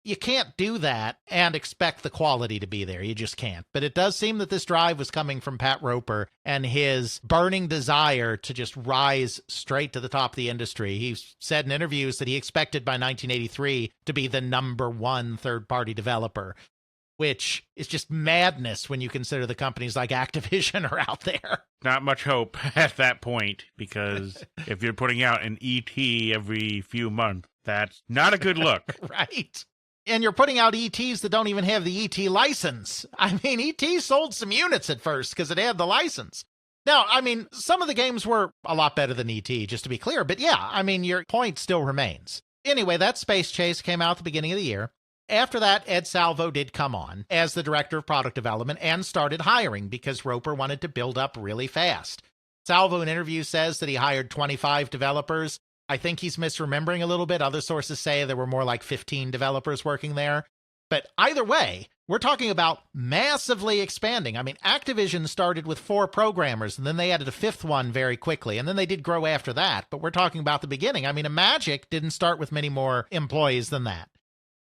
You can't do that and expect the quality to be there. You just can't. But it does seem that this drive was coming from Pat Roper and his burning desire to just rise straight to the top of the industry. He said in interviews that he expected by 1983 to be the number one third-party developer, which is just madness when you consider the companies like Activision are out there. Not much hope at that point, because if you're putting out an ET every few months, that's not a good look. Right. And you're putting out ETs that don't even have the ET license. ET sold some units at first because it had the license. Now, some of the games were a lot better than ET, just to be clear. But yeah, your point still remains. Anyway, that Space Chase came out at the beginning of the year. After that, Ed Salvo did come on as the director of product development and started hiring because Roper wanted to build up really fast. Salvo in interviews says that he hired 25 developers. I think he's misremembering a little bit. Other sources say there were more like 15 developers working there. But either way, we're talking about massively expanding. Activision started with 4 programmers, and then they added a 5th one very quickly, and then they did grow after that. But we're talking about the beginning. Magic didn't start with many more employees than that.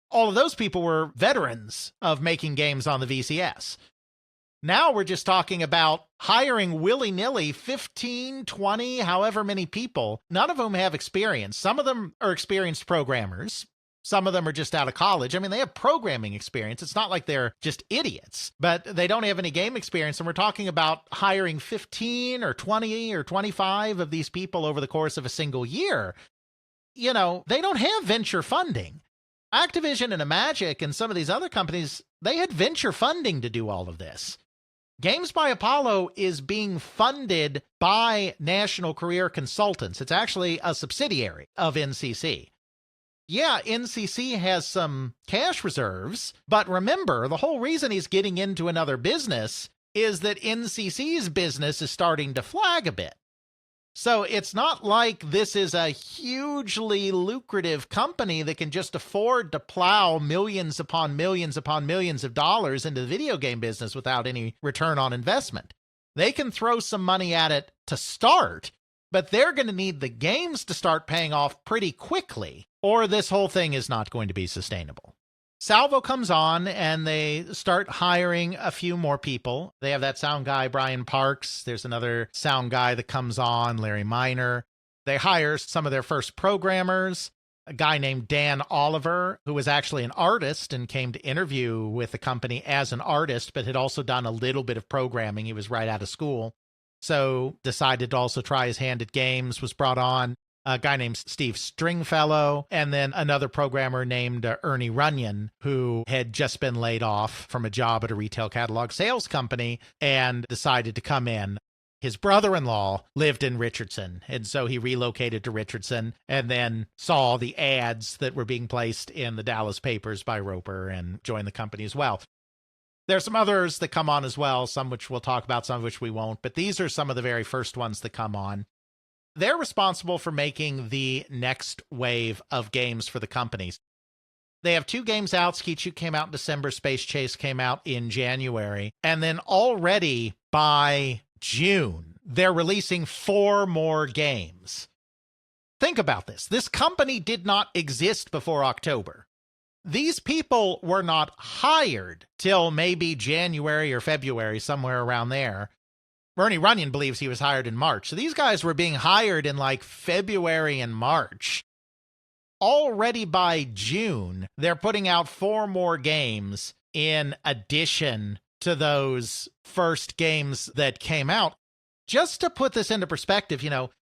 All of those people were veterans of making games on the VCS. Now we're just talking about hiring willy-nilly 15, 20, however many people, none of whom have experience. Some of them are experienced programmers. Some of them are just out of college. They have programming experience. It's not like they're just idiots, but they don't have any game experience. And we're talking about hiring 15 or 20 or 25 of these people over the course of a single year. They don't have venture funding. Activision and Magic and some of these other companies, they had venture funding to do all of this. Games by Apollo is being funded by National Career Consultants. It's actually a subsidiary of NCC. Yeah, NCC has some cash reserves, but remember, the whole reason he's getting into another business is that NCC's business is starting to flag a bit. So it's not like this is a hugely lucrative company that can just afford to plow millions upon millions upon millions of dollars into the video game business without any return on investment. They can throw some money at it to start, but they're going to need the games to start paying off pretty quickly, or this whole thing is not going to be sustainable. Salvo comes on and they start hiring a few more people. They have that sound guy, Brian Parks. There's another sound guy that comes on, Larry Miner. They hire some of their first programmers, a guy named Dan Oliver, who was actually an artist and came to interview with the company as an artist, but had also done a little bit of programming. He was right out of school. So decided to also try his hand at games, was brought on. A guy named Steve Stringfellow, and then another programmer named Ernie Runyon, who had just been laid off from a job at a retail catalog sales company and decided to come in. His brother-in-law lived in Richardson, and so he relocated to Richardson and then saw the ads that were being placed in the Dallas papers by Roper and joined the company as well. There's some others that come on as well, some which we'll talk about, some of which we won't, but these are some of the very first ones that come on. They're responsible for making the next wave of games for the companies. They have 2 games out. Skeet Shoot came out in December. Space Chase came out in January. And then already by June, they're releasing 4 more games. Think about this. This company did not exist before October. These people were not hired till maybe January or February, somewhere around there. Ernie Runyon believes he was hired in March. So these guys were being hired in like February and March. Already by June, they're putting out 4 more games in addition to those first games that came out. Just to put this into perspective,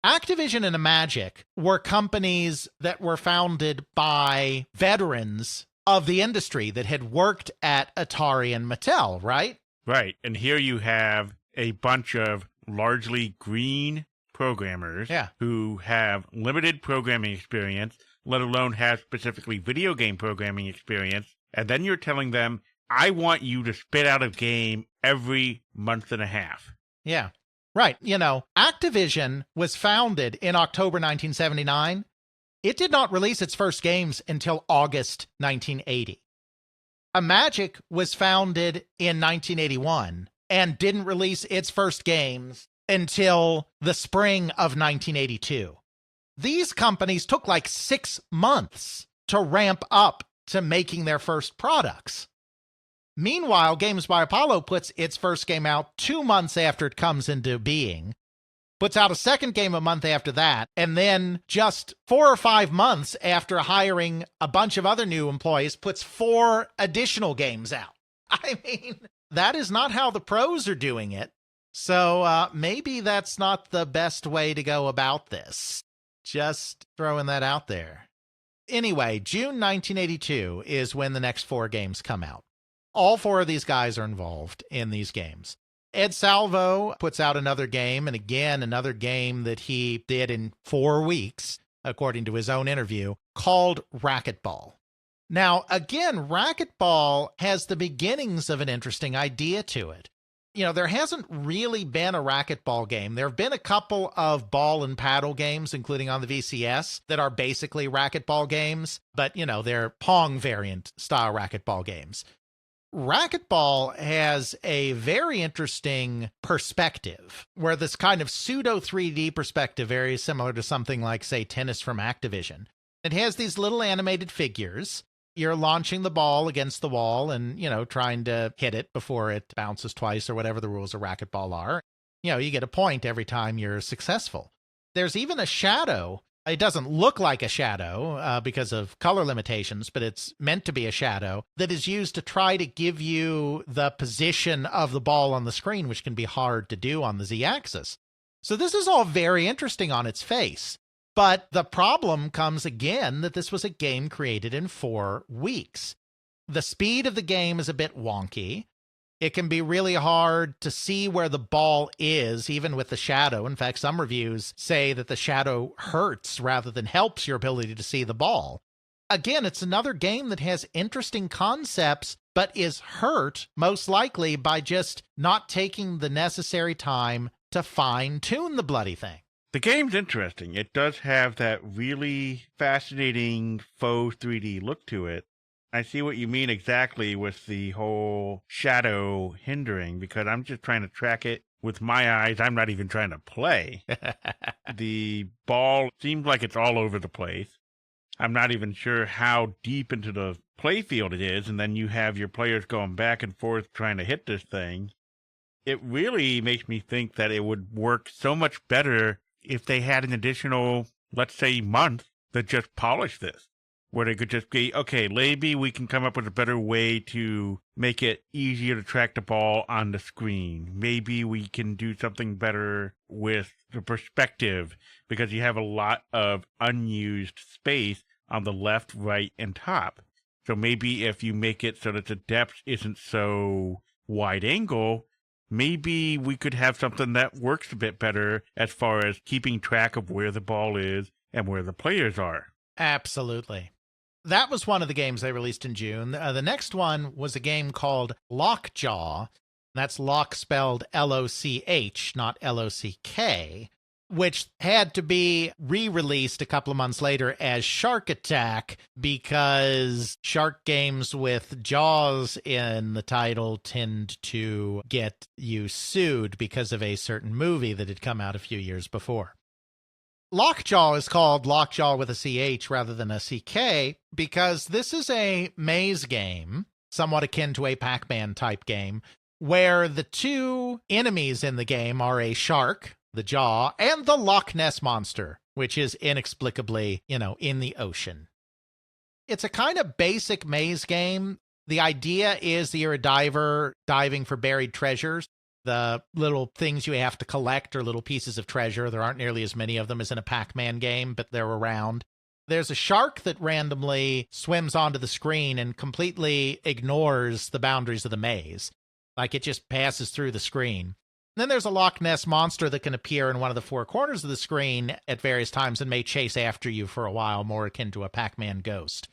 Activision and Magic were companies that were founded by veterans of the industry that had worked at Atari and Mattel, right? Right. And here you have a bunch of largely green programmers who have limited programming experience, let alone have specifically video game programming experience. And then you're telling them, I want you to spit out a game every month and a half. Yeah, right. Activision was founded in October 1979. It did not release its first games until August 1980. Magic was founded in 1981. And didn't release its first games until the spring of 1982. These companies took like 6 months to ramp up to making their first products. Meanwhile, Games by Apollo puts its first game out 2 months after it comes into being, puts out a second game a month after that, and then just 4 or 5 months after hiring a bunch of other new employees, puts 4 additional games out. I mean, that is not how the pros are doing it. So maybe that's not the best way to go about this. Just throwing that out there. Anyway, June 1982 is when the next 4 games come out. All 4 of these guys are involved in these games. Ed Salvo puts out another game, and again, another game that he did in 4 weeks, according to his own interview, called Racquetball. Now, again, Racquetball has the beginnings of an interesting idea to it. There hasn't really been a racquetball game. There have been a couple of ball and paddle games, including on the VCS, that are basically racquetball games, but, they're Pong variant style racquetball games. Racquetball has a very interesting perspective, where this kind of pseudo 3D perspective, very similar to something like, say, Tennis from Activision. It has these little animated figures. You're launching the ball against the wall and, trying to hit it before it bounces twice or whatever the rules of racquetball are. You get a point every time you're successful. There's even a shadow. It doesn't look like a shadow because of color limitations, but it's meant to be a shadow that is used to try to give you the position of the ball on the screen, which can be hard to do on the Z-axis. So this is all very interesting on its face. But the problem comes again that this was a game created in 4 weeks. The speed of the game is a bit wonky. It can be really hard to see where the ball is, even with the shadow. In fact, some reviews say that the shadow hurts rather than helps your ability to see the ball. Again, it's another game that has interesting concepts, but is hurt most likely by just not taking the necessary time to fine-tune the bloody thing. The game's interesting. It does have that really fascinating faux 3D look to it. I see what you mean exactly with the whole shadow hindering, because I'm just trying to track it with my eyes. I'm not even trying to play. The ball seems like it's all over the place. I'm not even sure how deep into the playfield it is, and then you have your players going back and forth trying to hit this thing. It really makes me think that it would work so much better if they had an additional, let's say, month to just polish this, where they could just be, okay, maybe we can come up with a better way to make it easier to track the ball on the screen. Maybe we can do something better with the perspective, because you have a lot of unused space on the left, right, and top. So maybe if you make it so that the depth isn't so wide angle, maybe we could have something that works a bit better as far as keeping track of where the ball is and where the players are. Absolutely. That was one of the games they released in June. The next one was a game called Lockjaw. That's lock spelled L-O-C-H, not L-O-C-K, which had to be re-released a couple of months later as Shark Attack because shark games with Jaws in the title tend to get you sued because of a certain movie that had come out a few years before. Lockjaw is called Lockjaw with a CH rather than a CK because this is a maze game, somewhat akin to a Pac-Man type game, where the two enemies in the game are a shark, the jaw, and the Loch Ness Monster, which is inexplicably, in the ocean. It's a kind of basic maze game. The idea is that you're a diver diving for buried treasures. The little things you have to collect are little pieces of treasure. There aren't nearly as many of them as in a Pac-Man game, but they're around. There's a shark that randomly swims onto the screen and completely ignores the boundaries of the maze. Like it just passes through the screen. Then there's a Loch Ness Monster that can appear in one of the 4 corners of the screen at various times and may chase after you for a while, more akin to a Pac-Man ghost.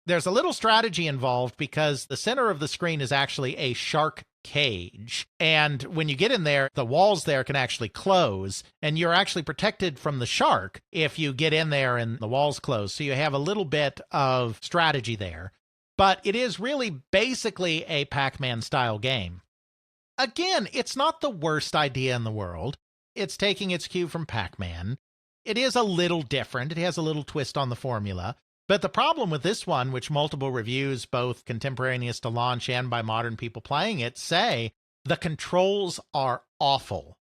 There's a little strategy involved because the center of the screen is actually a shark cage. And when you get in there, the walls there can actually close, and you're actually protected from the shark if you get in there and the walls close. So you have a little bit of strategy there. But it is really basically a Pac-Man style game. Again, it's not the worst idea in the world. It's taking its cue from Pac-Man. It is a little different. It has a little twist on the formula. But the problem with this one, which multiple reviews, both contemporaneous to launch and by modern people playing it, say, the controls are awful.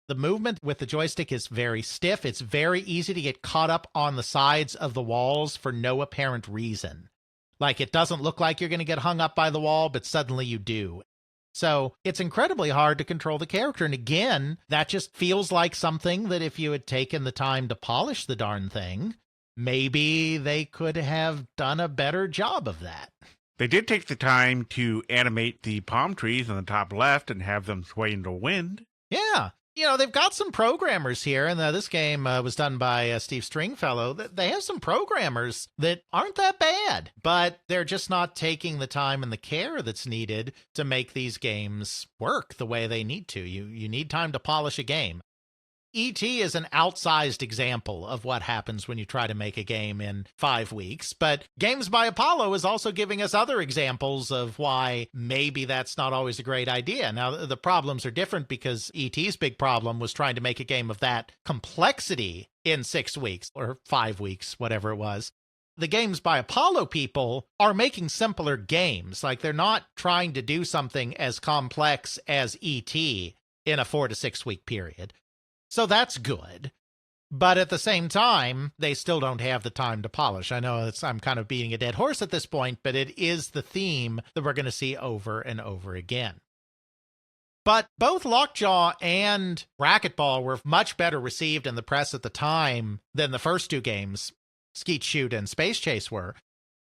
The movement with the joystick is very stiff. It's very easy to get caught up on the sides of the walls for no apparent reason. Like, it doesn't look like you're going to get hung up by the wall, but suddenly you do. So it's incredibly hard to control the character. And again, that just feels like something that if you had taken the time to polish the darn thing, maybe they could have done a better job of that. They did take the time to animate the palm trees on the top left and have them sway in the wind. Yeah. They've got some programmers here, and this game was done by Steve Stringfellow. They have some programmers that aren't that bad, but they're just not taking the time and the care that's needed to make these games work the way they need to. You need time to polish a game. E.T. is an outsized example of what happens when you try to make a game in 5 weeks, but Games by Apollo is also giving us other examples of why maybe that's not always a great idea. Now, the problems are different because E.T.'s big problem was trying to make a game of that complexity in 6 weeks, or 5 weeks, whatever it was. The Games by Apollo people are making simpler games. Like, they're not trying to do something as complex as E.T. in a 4 to 6 week period. So that's good. But at the same time, they still don't have the time to polish. I know I'm kind of beating a dead horse at this point, but it is the theme that we're going to see over and over again. But both Lockjaw and Racquetball were much better received in the press at the time than the first two games, Skeet Shoot and Space Chase were.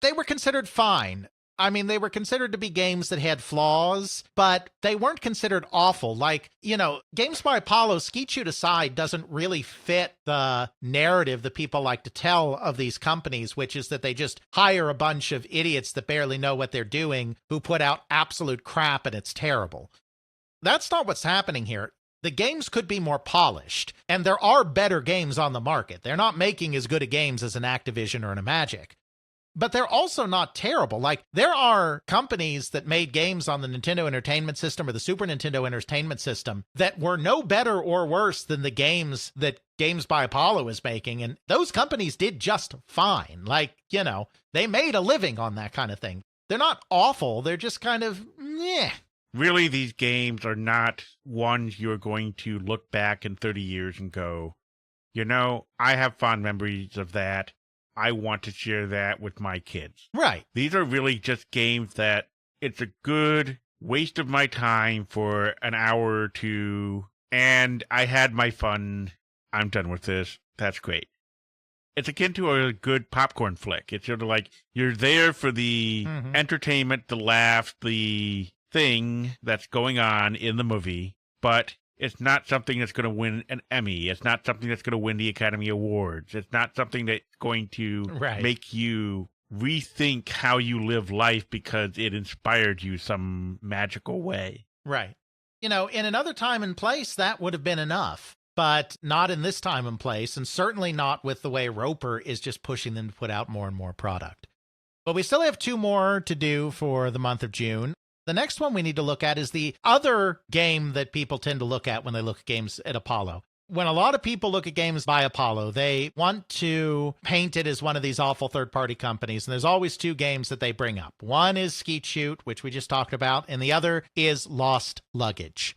They were considered fine. I mean, they were considered to be games that had flaws, but they weren't considered awful. Like, Games by Apollo, Skeet Shoot aside, doesn't really fit the narrative that people like to tell of these companies, which is that they just hire a bunch of idiots that barely know what they're doing who put out absolute crap and it's terrible. That's not what's happening here. The games could be more polished, and there are better games on the market. They're not making as good a games as an Activision or an Magic. But they're also not terrible. Like, there are companies that made games on the Nintendo Entertainment System or the Super Nintendo Entertainment System that were no better or worse than the games that Games by Apollo is making, and those companies did just fine. Like, they made a living on that kind of thing. They're not awful, they're just kind of, meh. Really, these games are not ones you're going to look back in 30 years and go, I have fond memories of that. I want to share that with my kids. Right. These are really just games that it's a good waste of my time for an hour or two, and I had my fun. I'm done with this. That's great. It's akin to a good popcorn flick. It's sort of like you're there for the entertainment, the laugh, the thing that's going on in the movie, but it's not something that's going to win an Emmy. It's not something that's going to win the Academy Awards. It's not something that's going to make you rethink how you live life because it inspired you some magical way. Right. In another time and place, that would have been enough, but not in this time and place, and certainly not with the way Roper is just pushing them to put out more and more product. But we still have 2 more to do for the month of June. The next one we need to look at is the other game that people tend to look at when they look at games at Apollo. When a lot of people look at Games by Apollo, they want to paint it as one of these awful third-party companies, and there's always 2 games that they bring up. One is Skeet Shoot, which we just talked about, and the other is Lost Luggage.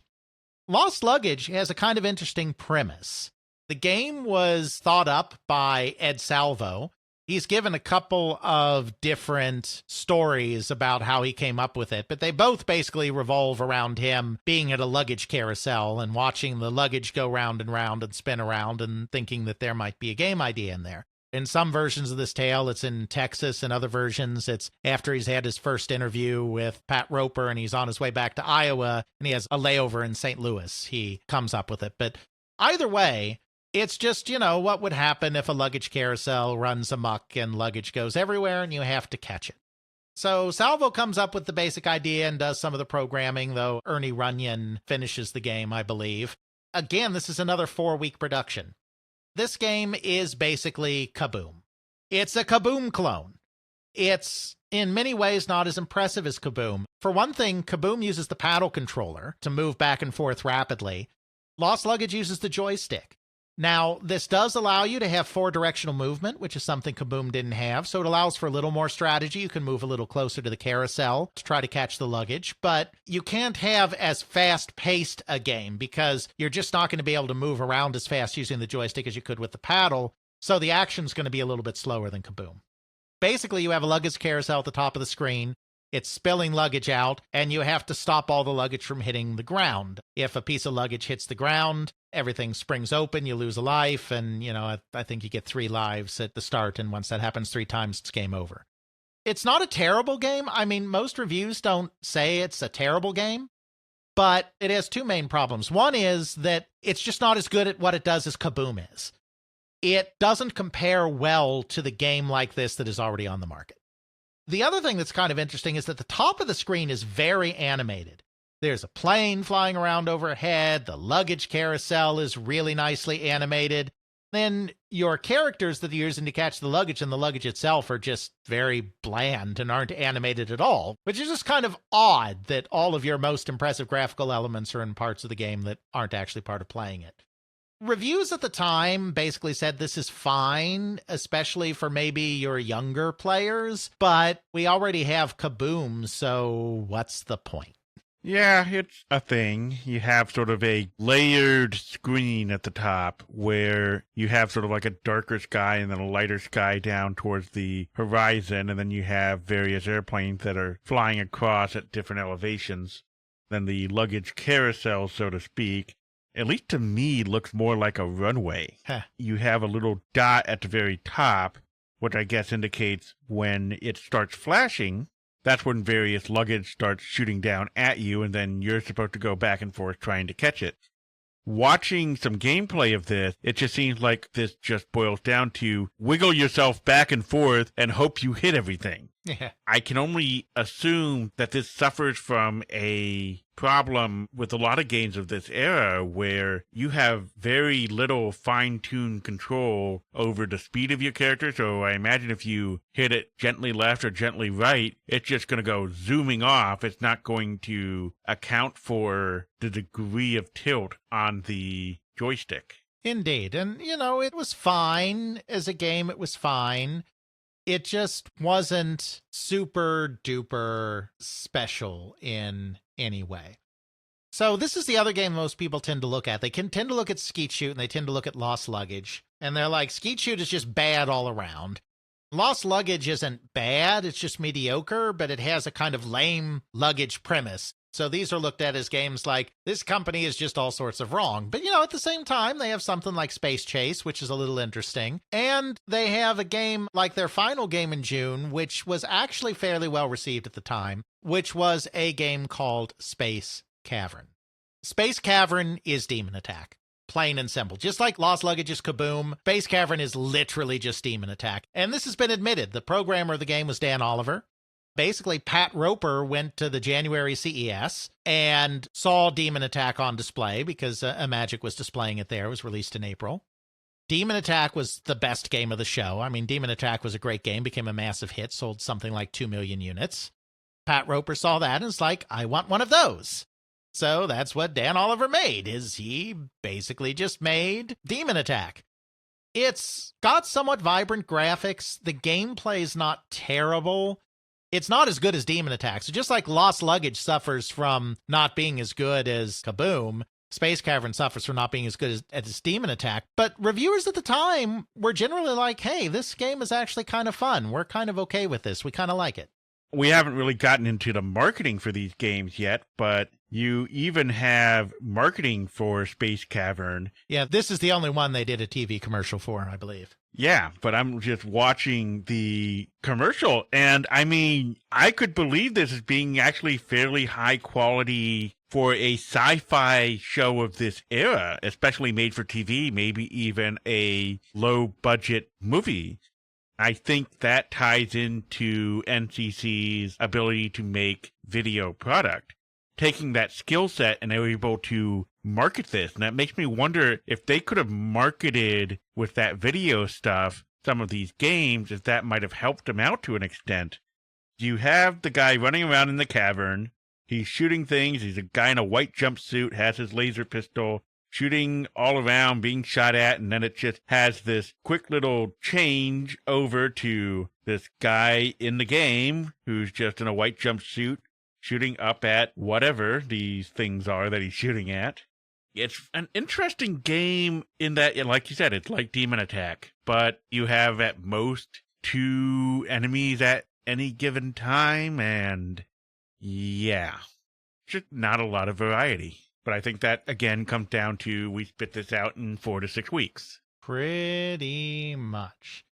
Lost Luggage has a kind of interesting premise. The game was thought up by Ed Salvo. He's given a couple of different stories about how he came up with it, but they both basically revolve around him being at a luggage carousel and watching the luggage go round and round and spin around and thinking that there might be a game idea in there. In some versions of this tale, it's in Texas. In other versions, it's after he's had his first interview with Pat Roper and he's on his way back to Iowa and he has a layover in St. Louis. He comes up with it. But either way, it's just, what would happen if a luggage carousel runs amok and luggage goes everywhere and you have to catch it. So Salvo comes up with the basic idea and does some of the programming, though Ernie Runyon finishes the game, I believe. Again, this is another 4-week production. This game is basically Kaboom. It's a Kaboom clone. It's in many ways not as impressive as Kaboom. For one thing, Kaboom uses the paddle controller to move back and forth rapidly. Lost Luggage uses the joystick. Now, this does allow you to have 4-directional movement, which is something Kaboom didn't have, so it allows for a little more strategy. You can move a little closer to the carousel to try to catch the luggage, but you can't have as fast-paced a game because you're just not going to be able to move around as fast using the joystick as you could with the paddle, so the action's going to be a little bit slower than Kaboom. Basically, you have a luggage carousel at the top of the screen. It's spilling luggage out, and you have to stop all the luggage from hitting the ground. If a piece of luggage hits the ground, everything springs open, you lose a life, and, I think you get 3 lives at the start, and once that happens 3 times, it's game over. It's not a terrible game. I mean, most reviews don't say it's a terrible game, but it has 2 main problems. One is that it's just not as good at what it does as Kaboom is. It doesn't compare well to the game like this that is already on the market. The other thing that's kind of interesting is that the top of the screen is very animated. There's a plane flying around overhead. The luggage carousel is really nicely animated. Then your characters that you're using to catch the luggage and the luggage itself are just very bland and aren't animated at all, which is just kind of odd that all of your most impressive graphical elements are in parts of the game that aren't actually part of playing it. Reviews at the time basically said this is fine, especially for maybe your younger players, but we already have Kaboom, so what's the point? Yeah, it's a thing. You have sort of a layered screen at the top where you have sort of like a darker sky and then a lighter sky down towards the horizon, and then you have various airplanes that are flying across at different elevations. then the luggage carousel, so to speak, at least to me, looks more like a runway. Huh. You have a little dot at the very top, which I guess indicates when it starts flashing, that's when various luggage starts shooting down at you, and then you're supposed to go back and forth trying to catch it. Watching some gameplay of this, it just seems like this just boils down to wiggle yourself back and forth and hope you hit everything. Yeah. I can only assume that this suffers from a problem with a lot of games of this era where you have very little fine-tuned control over the speed of your character. So I imagine if you hit it gently left or gently right, it's just going to go zooming off. It's not going to account for the degree of tilt on the joystick. Indeed. And, it was fine as a game. It was fine. It just wasn't super duper special in any way. So this is the other game most people tend to look at. They can tend to look at Skeet Shoot and they tend to look at Lost Luggage. And they're like, Skeet Shoot is just bad all around. Lost Luggage isn't bad. It's just mediocre, but it has a kind of lame luggage premise. So these are looked at as games like, this company is just all sorts of wrong. But, at the same time, they have something like Space Chase, which is a little interesting. And they have a game like their final game in June, which was actually fairly well received at the time, which was a game called Space Cavern. Space Cavern is Demon Attack. Plain and simple. Just like Lost Luggage is Kaboom, Space Cavern is literally just Demon Attack. And this has been admitted. The programmer of the game was Dan Oliver. Basically, Pat Roper went to the January CES and saw Demon Attack on display because Magic was displaying it there. It was released in April. Demon Attack was the best game of the show. I mean, Demon Attack was a great game, became a massive hit, sold something like 2 million units. Pat Roper saw that and was like, I want one of those. So that's what Dan Oliver made, is he basically just made Demon Attack. It's got somewhat vibrant graphics. The gameplay's not terrible. It's not as good as Demon Attack. So just like Lost Luggage suffers from not being as good as Kaboom, Space Cavern suffers from not being as good as Demon Attack. But reviewers at the time were generally like, hey, this game is actually kind of fun. We're kind of okay with this. We kind of like it. We haven't really gotten into the marketing for these games yet, but you even have marketing for Space Cavern. Yeah, this is the only one they did a TV commercial for, I believe. Yeah, but I'm just watching the commercial, and I mean, I could believe this as being actually fairly high quality for a sci-fi show of this era, especially made for TV, maybe even a low-budget movie. I think that ties into NCC's ability to make video product. Taking that skill set, and they were able to market this. And that makes me wonder if they could have marketed with that video stuff some of these games, if that might have helped them out to an extent. You have the guy running around in the cavern. He's shooting things. He's a guy in a white jumpsuit, has his laser pistol, shooting all around, being shot at, and then it just has this quick little change over to this guy in the game who's just in a white jumpsuit, shooting up at whatever these things are that he's shooting at. It's an interesting game in that, like you said, it's like Demon Attack, but you have at most 2 enemies at any given time, and yeah, just not a lot of variety. But I think that, again, comes down to we spit this out in 4 to 6 weeks. Pretty much.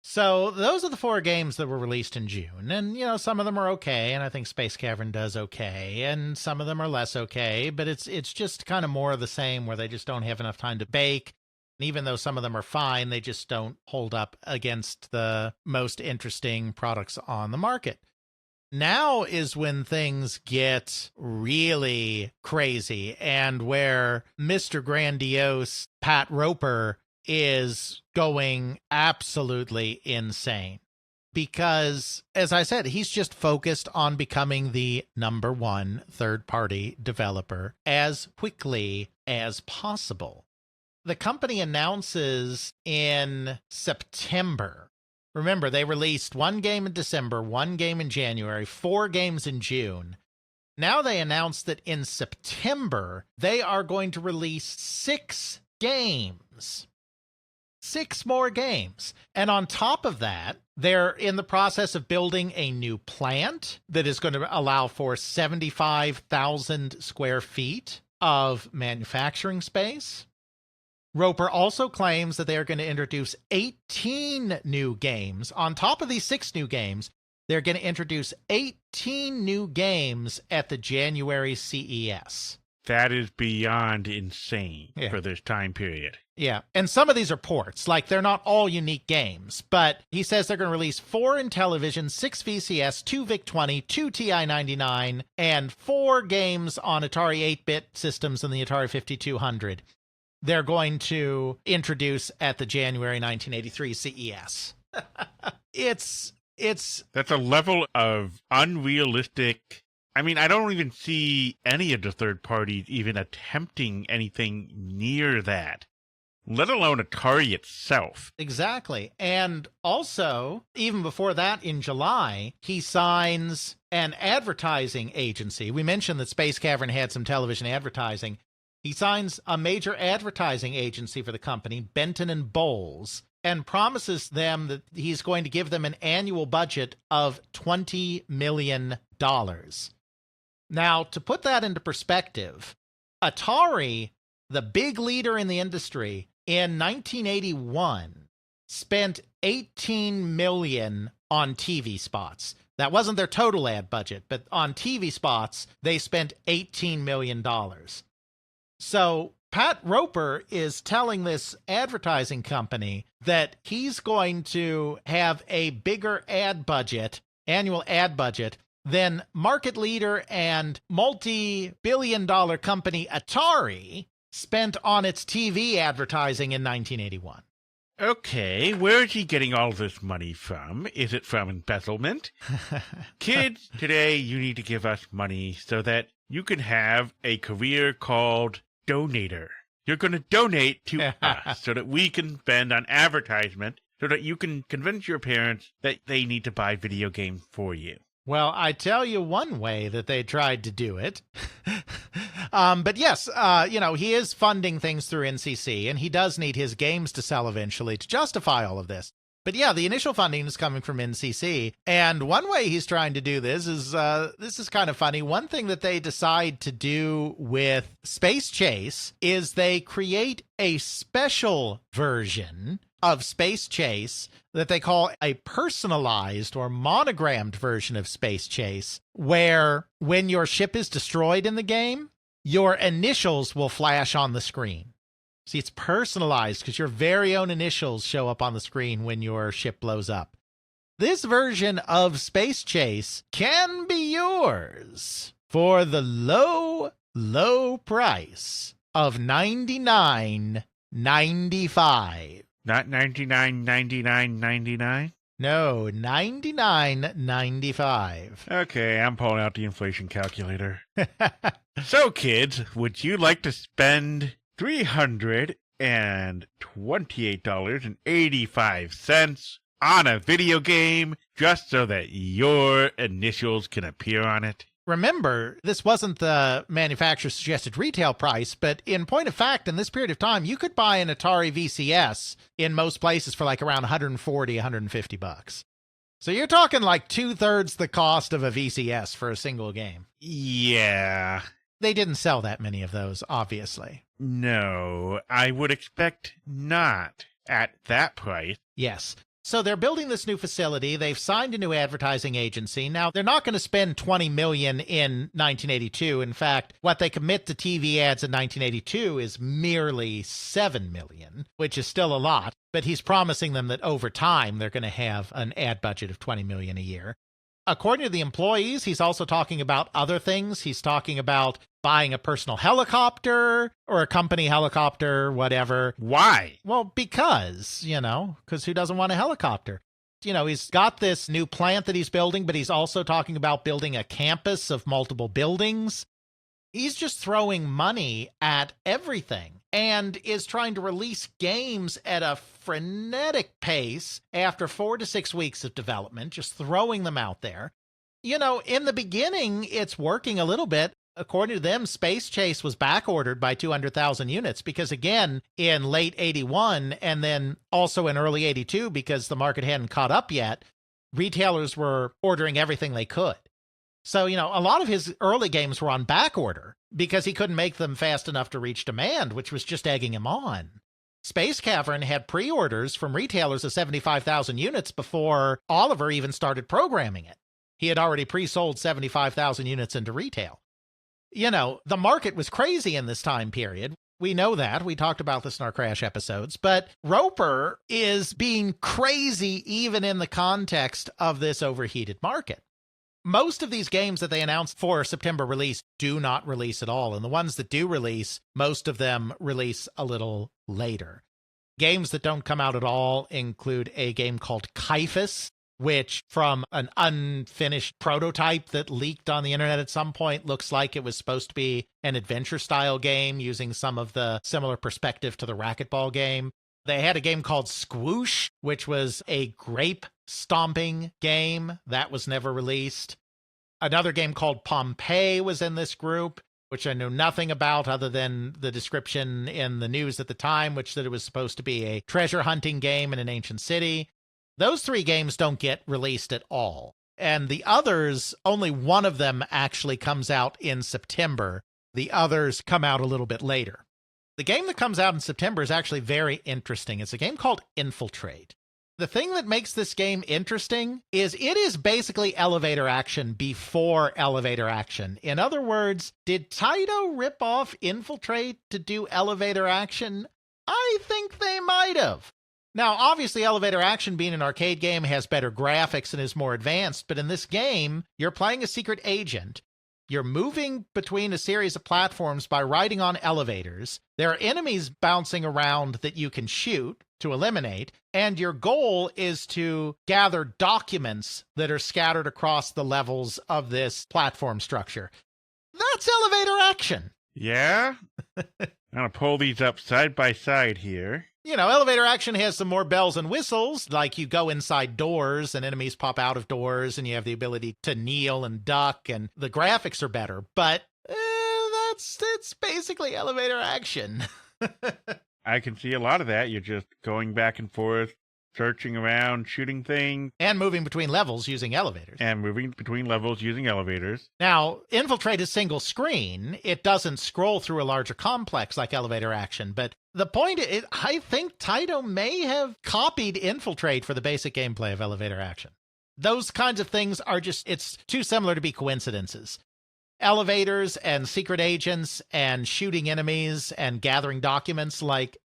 So those are the 4 games that were released in June. And, some of them are okay, and I think Space Cavern does okay, and some of them are less okay, but it's just kind of more of the same where they just don't have enough time to bake. And even though some of them are fine, they just don't hold up against the most interesting products on the market. Now is when things get really crazy and where Mr. Grandiose Pat Roper is going absolutely insane. Because, as I said, he's just focused on becoming the #1 third-party developer as quickly as possible. The company announces in September. Remember, they released 1 game in December, 1 game in January, 4 games in June. Now they announced that in September, they are going to release 6 games. 6 more games. And on top of that, They're in the process of building a new plant that is going to allow for 75,000 square feet of manufacturing space. Roper also claims that they are going to introduce 18 new games. On top of these 6 new games, they're going to introduce 18 new games at the January CES. That is beyond insane for this time period. Yeah, and some of these are ports. Like, they're not all unique games, but he says they're going to release 4 Intellivision, 6 VCS, 2 VIC-20, 2 TI-99, and 4 games on Atari 8-bit systems and the Atari 5200. They're going to introduce at the January 1983 CES. That's a level of unrealistic. I mean, I don't even see any of the third parties even attempting anything near that, let alone Atari itself. Exactly. And also, even before that, in July, he signs an advertising agency. We mentioned that Space Cavern had some television advertising. He signs a major advertising agency for the company, Benton and Bowles, and promises them that he's going to give them an annual budget of $20 million. Now, to put that into perspective, Atari, the big leader in the industry, in 1981 spent $18 million on TV spots. That wasn't their total ad budget, but on TV spots, they spent $18 million. So Pat Roper is telling this advertising company that he's going to have a bigger ad budget, annual ad budget, than market leader and multi-billion-dollar company Atari spent on its TV advertising in 1981. Okay, where is he getting all this money from? Is it from embezzlement? Kids, today you need to give us money so that you can have a career called donator. You're going to donate to us so that we can spend on advertisement so that you can convince your parents that they need to buy video games for you. Well, I tell you one way that they tried to do it. But yes, he is funding things through NCC, and he does need his games to sell eventually to justify all of this. But yeah, the initial funding is coming from NCC. And one way he's trying to do this is kind of funny. One thing that they decide to do with Space Chase is they create a special version of Space Chase that they call a personalized or monogrammed version of Space Chase, where when your ship is destroyed in the game, your initials will flash on the screen. See, it's personalized because your very own initials show up on the screen when your ship blows up. This version of Space Chase can be yours for the low, low price of $99.95. Not $99.99.99? No, $99.95. Okay, I'm pulling out the inflation calculator. So, kids, would you like to spend $328.85 on a video game just so that your initials can appear on it? Remember, this wasn't the manufacturer's suggested retail price, but in point of fact, in this period of time, you could buy an Atari VCS in most places for like around $140, $150. So you're talking like 2/3 the cost of a VCS for a single game. Yeah. They didn't sell that many of those, obviously. No, I would expect not at that price. Yes. So they're building this new facility. They've signed a new advertising agency. Now, they're not going to spend $20 million in 1982. In fact, what they commit to TV ads in 1982 is merely $7 million, which is still a lot. But he's promising them that over time, they're going to have an ad budget of $20 million a year. According to the employees, he's also talking about other things. He's talking about buying a personal helicopter or a company helicopter, whatever. Why? Well, because who doesn't want a helicopter? He's got this new plant that he's building, but he's also talking about building a campus of multiple buildings. He's just throwing money at everything and is trying to release games at a frenetic pace after 4 to 6 weeks of development, just throwing them out there. In the beginning, it's working a little bit. According to them, Space Chase was back ordered by 200,000 units because, again, in late 81 and then also in early 82, because the market hadn't caught up yet, retailers were ordering everything they could. So, a lot of his early games were on back order because he couldn't make them fast enough to reach demand, which was just egging him on. Space Cavern had pre-orders from retailers of 75,000 units before Oliver even started programming it. He had already pre-sold 75,000 units into retail. The market was crazy in this time period. We know that. We talked about this in our Crash episodes. But Roper is being crazy even in the context of this overheated market. Most of these games that they announced for September release do not release at all. And the ones that do release, most of them release a little later. Games that don't come out at all include a game called Kaifus, which from an unfinished prototype that leaked on the internet at some point looks like it was supposed to be an adventure-style game using some of the similar perspective to the racquetball game. They had a game called Squoosh, which was a grape stomping game that was never released. Another game called Pompeii was in this group, which I knew nothing about other than the description in the news at the time, which said it was supposed to be a treasure hunting game in an ancient city. Those 3 games don't get released at all. And the others, only one of them actually comes out in September. The others come out a little bit later. The game that comes out in September is actually very interesting. It's a game called Infiltrate. The thing that makes this game interesting is it is basically elevator action before elevator action. In other words, did Taito rip off Infiltrate to do elevator action? I think they might have. Now, obviously, elevator action being an arcade game has better graphics and is more advanced, but in this game, you're playing a secret agent. You're moving between a series of platforms by riding on elevators. There are enemies bouncing around that you can shoot to eliminate, and your goal is to gather documents that are scattered across the levels of this platform structure. That's elevator action. Yeah? I'm going to pull these up side by side here. Elevator action has some more bells and whistles, like you go inside doors and enemies pop out of doors and you have the ability to kneel and duck and the graphics are better, but it's basically elevator action. I can see a lot of that. You're just going back and forth, searching around, shooting things. And moving between levels using elevators. Now, Infiltrate is single screen. It doesn't scroll through a larger complex like elevator action, but the point is, I think Taito may have copied Infiltrate for the basic gameplay of elevator action. Those kinds of things are it's too similar to be coincidences. Elevators and secret agents and shooting enemies and gathering documents,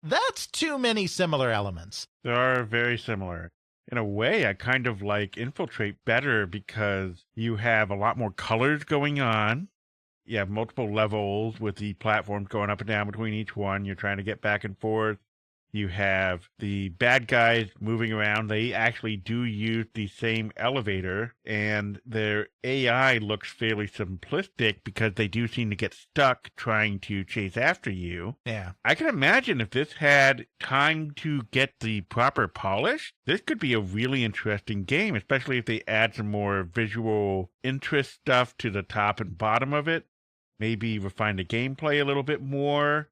that's too many similar elements. They are very similar. In a way, I kind of like Infiltrate better because you have a lot more colors going on. You have multiple levels with the platforms going up and down between each one. You're trying to get back and forth. You have the bad guys moving around. They actually do use the same elevator, and their AI looks fairly simplistic because they do seem to get stuck trying to chase after you. Yeah. I can imagine if this had time to get the proper polish, this could be a really interesting game, especially if they add some more visual interest stuff to the top and bottom of it. Maybe refine the gameplay a little bit more.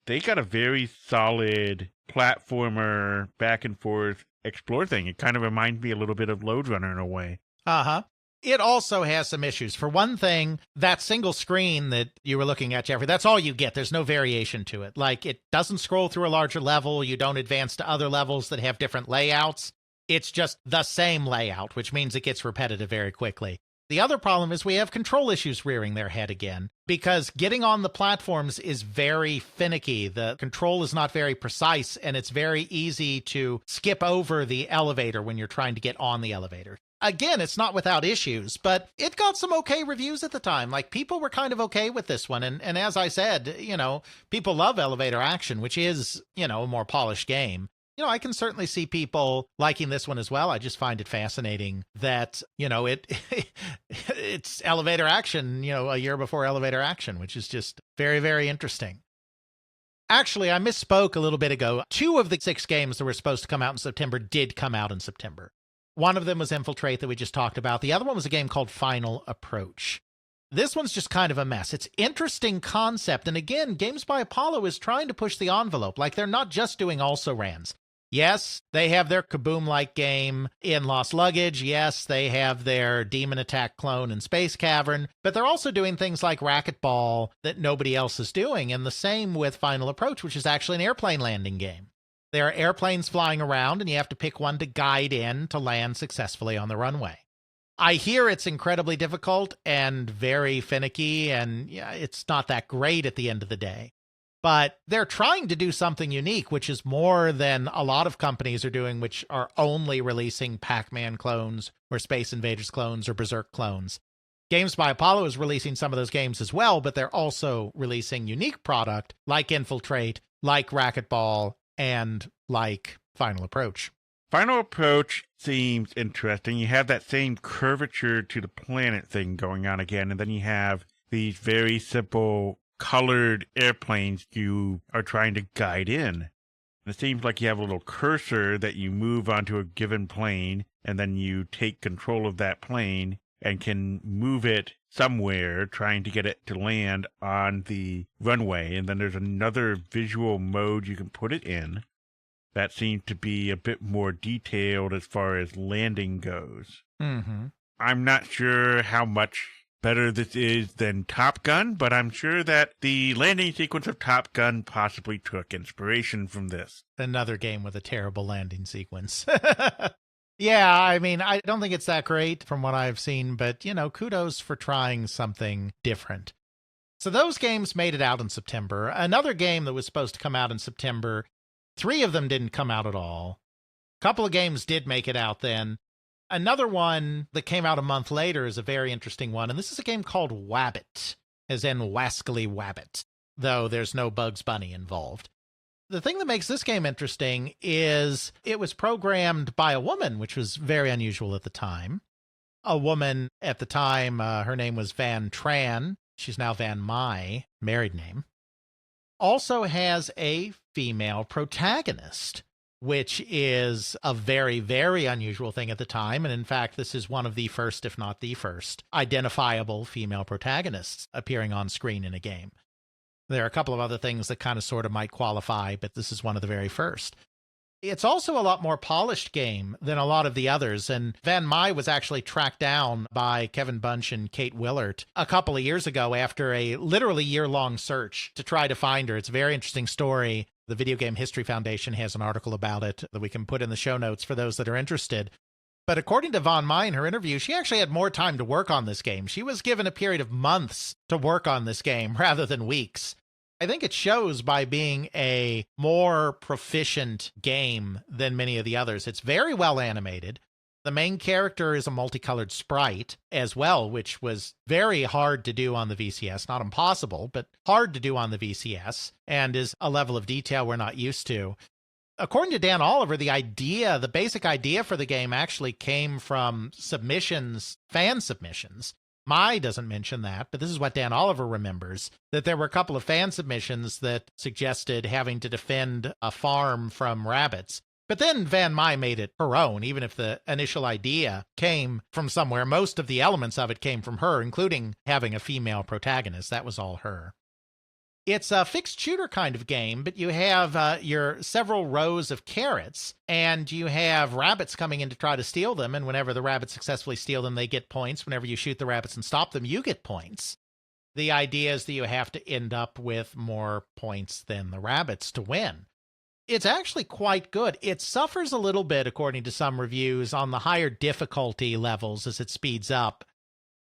They got a very solid platformer, back and forth explore thing. It kind of reminds me a little bit of Lode Runner in a way. Uh-huh. It also has some issues. For one thing, that single screen that you were looking at, Jeffrey, that's all you get. There's no variation to it. It doesn't scroll through a larger level. You don't advance to other levels that have different layouts. It's just the same layout, which means it gets repetitive very quickly. The other problem is we have control issues rearing their head again, because getting on the platforms is very finicky. The control is not very precise, and it's very easy to skip over the elevator when you're trying to get on the elevator. Again, it's not without issues, but it got some okay reviews at the time. People were kind of okay with this one. And as I said, people love elevator action, which is, a more polished game. I can certainly see people liking this one as well. I just find it fascinating that, it's elevator action, a year before elevator action, which is just very, very interesting. Actually, I misspoke a little bit ago. 2 of the 6 games that were supposed to come out in September did come out in September. One of them was Infiltrate that we just talked about. The other one was a game called Final Approach. This one's just kind of a mess. It's interesting concept. And again, Games by Apollo is trying to push the envelope. Like, they're not just doing also-rans. Yes, they have their Kaboom-like game in Lost Luggage. Yes, they have their Demon Attack clone in Space Cavern. But they're also doing things like Racquetball that nobody else is doing. And the same with Final Approach, which is actually an airplane landing game. There are airplanes flying around, and you have to pick one to guide in to land successfully on the runway. I hear it's incredibly difficult and very finicky, and yeah, it's not that great at the end of the day. But they're trying to do something unique, which is more than a lot of companies are doing, which are only releasing Pac-Man clones or Space Invaders clones or Berserk clones. Games by Apollo is releasing some of those games as well, but they're also releasing unique product like Infiltrate, like Racquetball, and like Final Approach. Final Approach seems interesting. You have that same curvature to the planet thing going on again, and then you have these very simple colored airplanes you are trying to guide in. It seems like you have a little cursor that you move onto a given plane, and then you take control of that plane and can move it somewhere, trying to get it to land on the runway. And then there's another visual mode you can put it in that seems to be a bit more detailed as far as landing goes. Mm-hmm. I'm not sure how much better this is than Top Gun, but I'm sure that the landing sequence of Top Gun possibly took inspiration from this. Another game with a terrible landing sequence. Yeah, I mean, I don't think it's that great from what I've seen, but, you know, kudos for trying something different. So those games made it out in September. Another game that was supposed to come out in September, 3 of them didn't come out at all. A couple of games did make it out then. Another one that came out a month later is a very interesting one, and this is a game called Wabbit, as in Wascally Wabbit, though there's no Bugs Bunny involved. The thing that makes this game interesting is it was programmed by a woman, which was very unusual at the time. A woman at the time, her name was Van Tran. She's now Van Mai, married name. Also has a female protagonist, which is a very, very unusual thing at the time. And in fact, this is one of the first, if not the first, identifiable female protagonists appearing on screen in a game. There are a couple of other things that kind of sort of might qualify, but this is one of the very first. It's also a lot more polished game than a lot of the others, and Van Mai was actually tracked down by Kevin Bunch and Kate Willert a couple of years ago after a literally year-long search to try to find her. It's a very interesting story. The Video Game History Foundation has an article about it that we can put in the show notes for those that are interested. But according to Van Mai in her interview, she actually had more time to work on this game. She was given a period of months to work on this game rather than weeks. I think it shows by being a more proficient game than many of the others. It's very well animated. The main character is a multicolored sprite as well, which was very hard to do on the VCS. Not impossible, but hard to do on the VCS, and is a level of detail we're not used to. According to Dan Oliver, the basic idea for the game actually came from submissions, fan submissions. Mai doesn't mention that, but this is what Dan Oliver remembers, that there were a couple of fan submissions that suggested having to defend a farm from rabbits. But then Van Mai made it her own, even if the initial idea came from somewhere. Most of the elements of it came from her, including having a female protagonist. That was all her. It's a fixed shooter kind of game, but you have your several rows of carrots, and you have rabbits coming in to try to steal them, and whenever the rabbits successfully steal them, they get points. Whenever you shoot the rabbits and stop them, you get points. The idea is that you have to end up with more points than the rabbits to win. It's actually quite good. It suffers a little bit, according to some reviews, on the higher difficulty levels as it speeds up.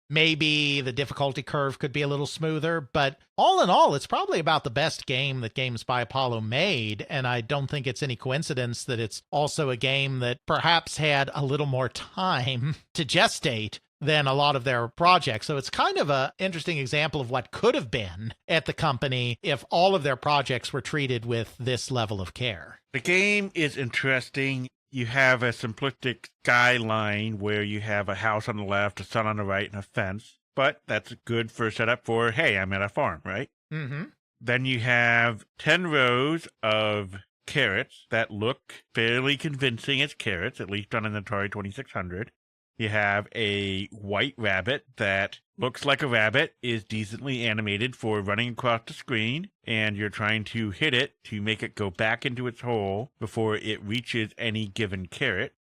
Maybe the difficulty curve could be a little smoother, but all in all, it's probably about the best game that Games by Apollo made, and I don't think it's any coincidence that it's also a game that perhaps had a little more time to gestate than a lot of their projects. So it's kind of an interesting example of what could have been at the company if all of their projects were treated with this level of care. The game is interesting. You have a simplistic skyline where you have a house on the left, a sun on the right, and a fence. But that's good for a setup for, hey, I'm at a farm, right? Mm-hmm. Then you have 10 rows of carrots that look fairly convincing as carrots, at least on an Atari 2600. You have a white rabbit that looks like a rabbit, is decently animated for running across the screen, and you're trying to hit it to make it go back into its hole before it reaches any given carrot.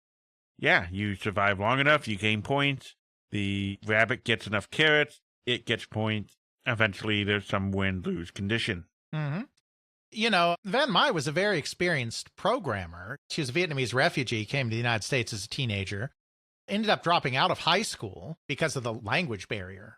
Yeah, you survive long enough, you gain points. The rabbit gets enough carrots, it gets points. Eventually, there's some win-lose condition. Mm-hmm. You know, Van Mai was a very experienced programmer. She was a Vietnamese refugee, came to the United States as a teenager, ended up dropping out of high school because of the language barrier.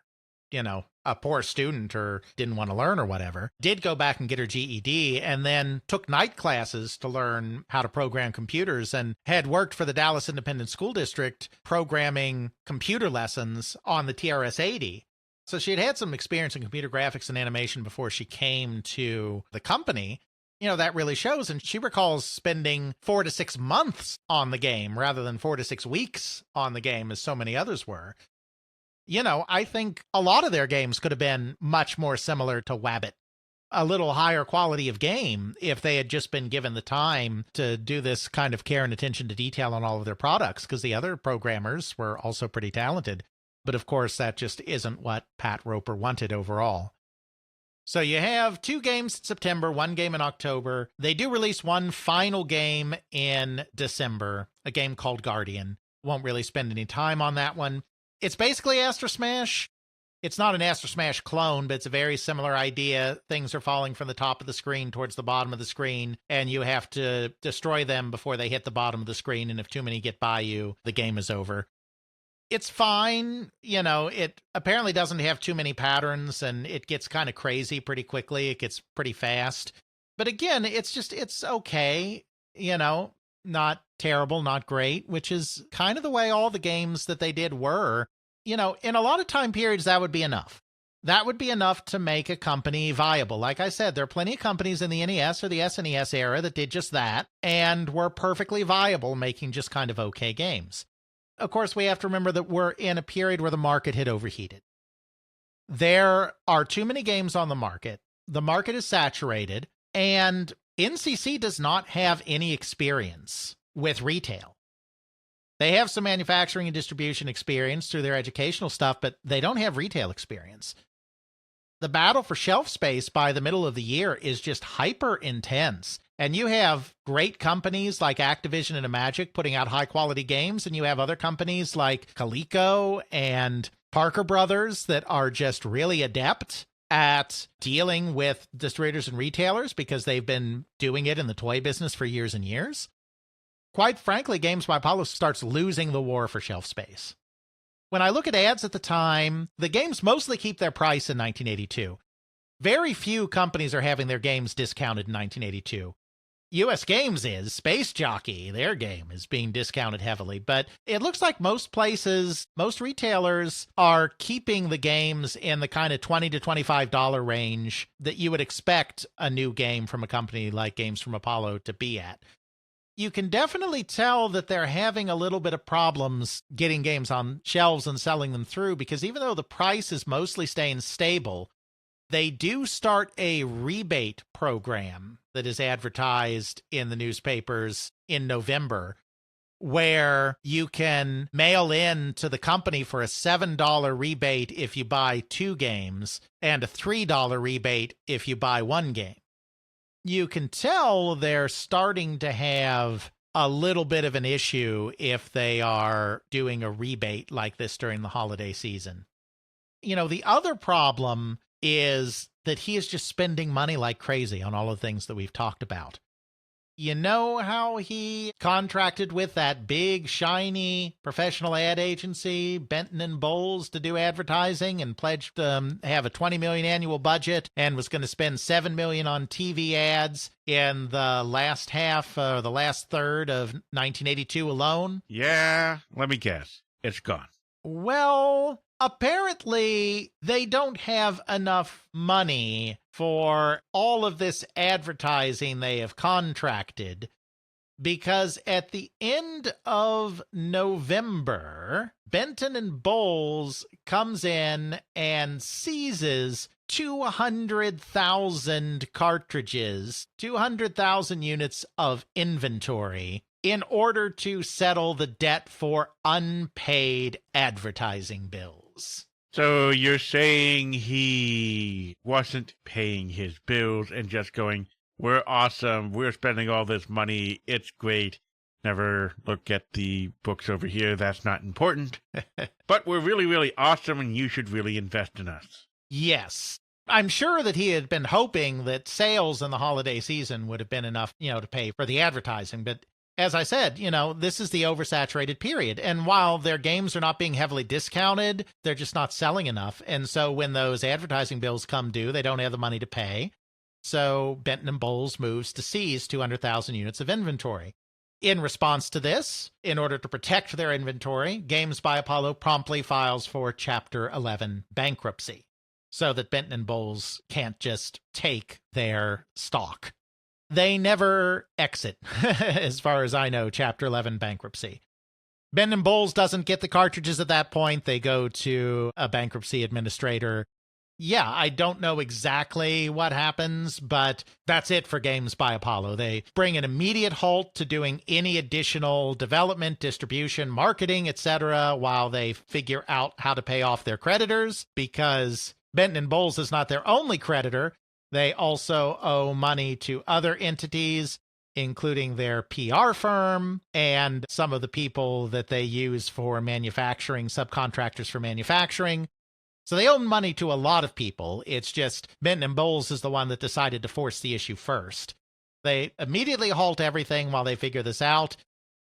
You know, a poor student or didn't want to learn or whatever, did go back and get her GED and then took night classes to learn how to program computers and had worked for the Dallas Independent School District programming computer lessons on the TRS-80. So she had some experience in computer graphics and animation before she came to the company. You know, that really shows. And she recalls spending 4 to 6 months on the game rather than 4 to 6 weeks on the game, as so many others were. You know, I think a lot of their games could have been much more similar to Wabbit. A little higher quality of game if they had just been given the time to do this kind of care and attention to detail on all of their products, because the other programmers were also pretty talented. But of course, that just isn't what Pat Roper wanted overall. So you have 2 games in September, 1 game in October. They do release one final game in December, a game called Guardian. Won't really spend any time on that one. It's basically Astro Smash. It's not an Astro Smash clone, but it's a very similar idea. Things are falling from the top of the screen towards the bottom of the screen, and you have to destroy them before they hit the bottom of the screen, and if too many get by you, the game is over. It's fine. You know, it apparently doesn't have too many patterns, and it gets kind of crazy pretty quickly. It gets pretty fast. But again, it's okay. You know, not terrible, not great, which is kind of the way all the games that they did were. You know, in a lot of time periods, that would be enough. That would be enough to make a company viable. Like I said, there are plenty of companies in the NES or the SNES era that did just that and were perfectly viable, making just kind of okay games. Of course, we have to remember that we're in a period where the market had overheated. There are too many games on the market is saturated, and NCC does not have any experience with retail. They have some manufacturing and distribution experience through their educational stuff, but they don't have retail experience. The battle for shelf space by the middle of the year is just hyper intense. And you have great companies like Activision and Imagic putting out high-quality games, and you have other companies like Coleco and Parker Brothers that are just really adept at dealing with distributors and retailers because they've been doing it in the toy business for years and years. Quite frankly, Games by Apollo starts losing the war for shelf space. When I look at ads at the time, the games mostly keep their price in 1982. Very few companies are having their games discounted in 1982. US Games is. Space Jockey, their game, is being discounted heavily. But it looks like most places, most retailers are keeping the games in the kind of $20 to $25 range that you would expect a new game from a company like Games from Apollo to be at. You can definitely tell that they're having a little bit of problems getting games on shelves and selling them through, because even though the price is mostly staying stable, they do start a rebate program that is advertised in the newspapers in November, where you can mail in to the company for a $7 rebate if you buy 2 games and a $3 rebate if you buy 1 game. You can tell they're starting to have a little bit of an issue if they are doing a rebate like this during the holiday season. You know, the other problem is that he is just spending money like crazy on all the things that we've talked about. You know how he contracted with that big, shiny professional ad agency, Benton and Bowles, to do advertising and pledged to have a $20 million annual budget and was going to spend $7 million on TV ads in the last half, the last third of 1982 alone? Yeah, let me guess. It's gone. Well, apparently they don't have enough money for all of this advertising they have contracted, because at the end of November, Benton and Bowles comes in and seizes 200,000 cartridges, 200,000 units of inventory in order to settle the debt for unpaid advertising bills. So you're saying he wasn't paying his bills and just going, we're awesome, we're spending all this money, it's great. Never look at the books over here, that's not important. But we're really, really awesome and you should really invest in us. Yes. I'm sure that he had been hoping that sales in the holiday season would have been enough, to pay for the advertising. But as I said, this is the oversaturated period. And while their games are not being heavily discounted, they're just not selling enough. And so when those advertising bills come due, they don't have the money to pay. So Benton and Bowles moves to seize 200,000 units of inventory. In response to this, in order to protect their inventory, Games by Apollo promptly files for Chapter 11 bankruptcy so that Benton and Bowles can't just take their stock. They never exit, as far as I know, Chapter 11 bankruptcy. Benton and Bowles doesn't get the cartridges at that point. They go to a bankruptcy administrator. Yeah, I don't know exactly what happens, but that's it for Games by Apollo. They bring an immediate halt to doing any additional development, distribution, marketing, etc., while they figure out how to pay off their creditors, because Benton and Bowles is not their only creditor. They also owe money to other entities, including their PR firm and some of the people that they use for manufacturing, subcontractors for manufacturing. So they owe money to a lot of people. It's just Benton and Bowles is the one that decided to force the issue first. They immediately halt everything while they figure this out.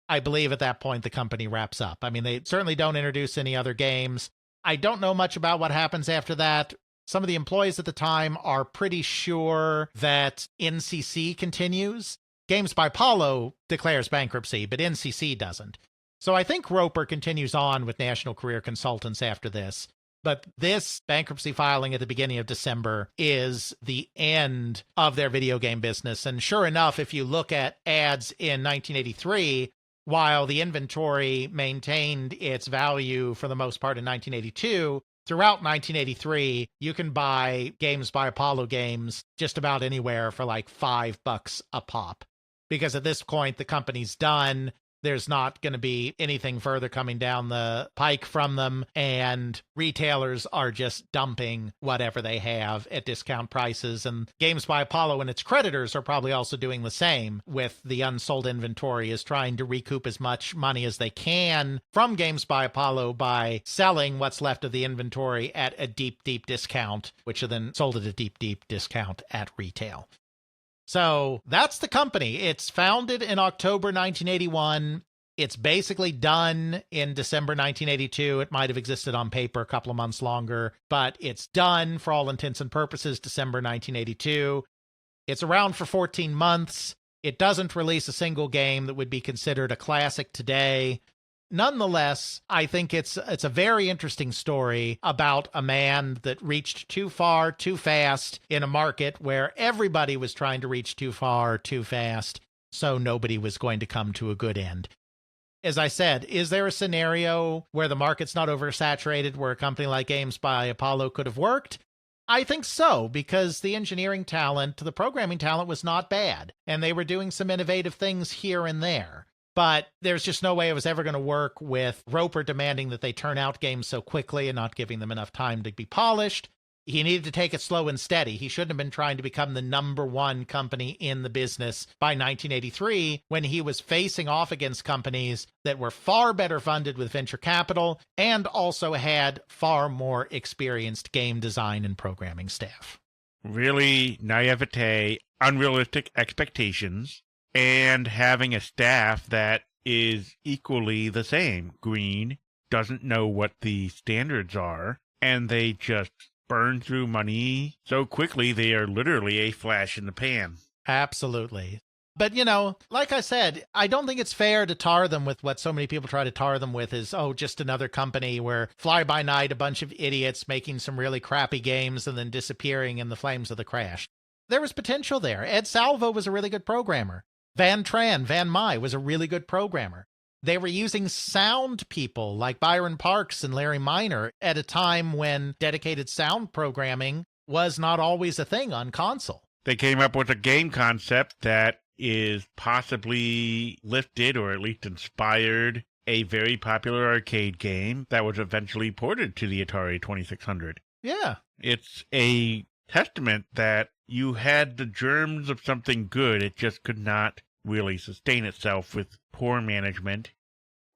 I believe at that point the company wraps up. I mean, they certainly don't introduce any other games. I don't know much about what happens after that. Some of the employees at the time are pretty sure that NCC continues. Games by Apollo declares bankruptcy, but NCC doesn't. So I think Roper continues on with National Career Consultants after this. But this bankruptcy filing at the beginning of December is the end of their video game business. And sure enough, if you look at ads in 1983, while the inventory maintained its value for the most part in 1982, throughout 1983, you can buy Games by Apollo games just about anywhere for like $5 a pop. Because at this point, the company's done. There's not going to be anything further coming down the pike from them, and retailers are just dumping whatever they have at discount prices. And Games by Apollo and its creditors are probably also doing the same with the unsold inventory, is trying to recoup as much money as they can from Games by Apollo by selling what's left of the inventory at a deep, deep discount, which are then sold at a deep, deep discount at retail. So that's the company. It's founded in October 1981. It's basically done in December 1982. It might have existed on paper a couple of months longer, but it's done for all intents and purposes December 1982. It's around for 14 months. It doesn't release a single game that would be considered a classic today. Nonetheless, I think it's a very interesting story about a man that reached too far, too fast in a market where everybody was trying to reach too far, too fast, so nobody was going to come to a good end. As I said, is there a scenario where the market's not oversaturated, where a company like Games by Apollo could have worked? I think so, because the engineering talent, the programming talent was not bad, and they were doing some innovative things here and there. But there's just no way it was ever going to work with Roper demanding that they turn out games so quickly and not giving them enough time to be polished. He needed to take it slow and steady. He shouldn't have been trying to become the number one company in the business by 1983, when he was facing off against companies that were far better funded with venture capital and also had far more experienced game design and programming staff. Really naivete, unrealistic expectations, and having a staff that is equally the same. Green doesn't know what the standards are, and they just burn through money so quickly they are literally a flash in the pan. Absolutely. But, like I said, I don't think it's fair to tar them with what so many people try to tar them with is, just another company where fly-by-night, a bunch of idiots making some really crappy games and then disappearing in the flames of the crash. There was potential there. Ed Salvo was a really good programmer. Van Mai was a really good programmer. They were using sound people like Byron Parks and Larry Miner at a time when dedicated sound programming was not always a thing on console. They came up with a game concept that is possibly lifted or at least inspired a very popular arcade game that was eventually ported to the Atari 2600. Yeah. It's a testament that you had the germs of something good. It just could not really sustain itself with poor management.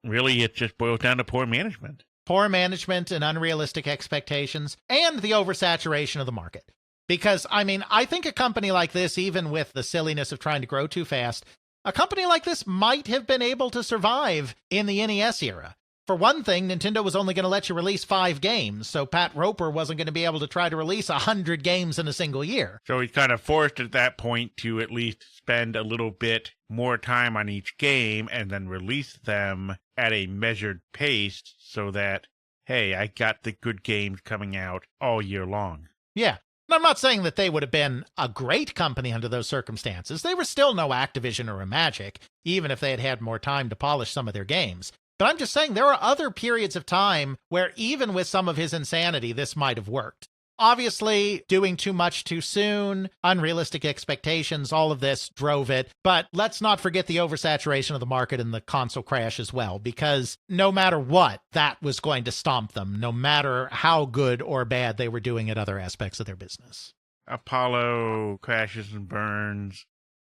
Really, it just boils down to poor management. Poor management and unrealistic expectations and the oversaturation of the market. Because, I mean, I think a company like this, even with the silliness of trying to grow too fast, a company like this might have been able to survive in the NES era. For one thing, Nintendo was only going to let you release 5 games, so Pat Roper wasn't going to be able to try to release 100 games in a single year. So he's kind of forced at that point to at least spend a little bit more time on each game and then release them at a measured pace so that, hey, I got the good games coming out all year long. Yeah. And I'm not saying that they would have been a great company under those circumstances. They were still no Activision or a Magic, even if they had had more time to polish some of their games. But I'm just saying there are other periods of time where even with some of his insanity, this might have worked. Obviously, doing too much too soon, unrealistic expectations, all of this drove it. But let's not forget the oversaturation of the market and the console crash as well, because no matter what, that was going to stomp them, no matter how good or bad they were doing at other aspects of their business. Apollo crashes and burns.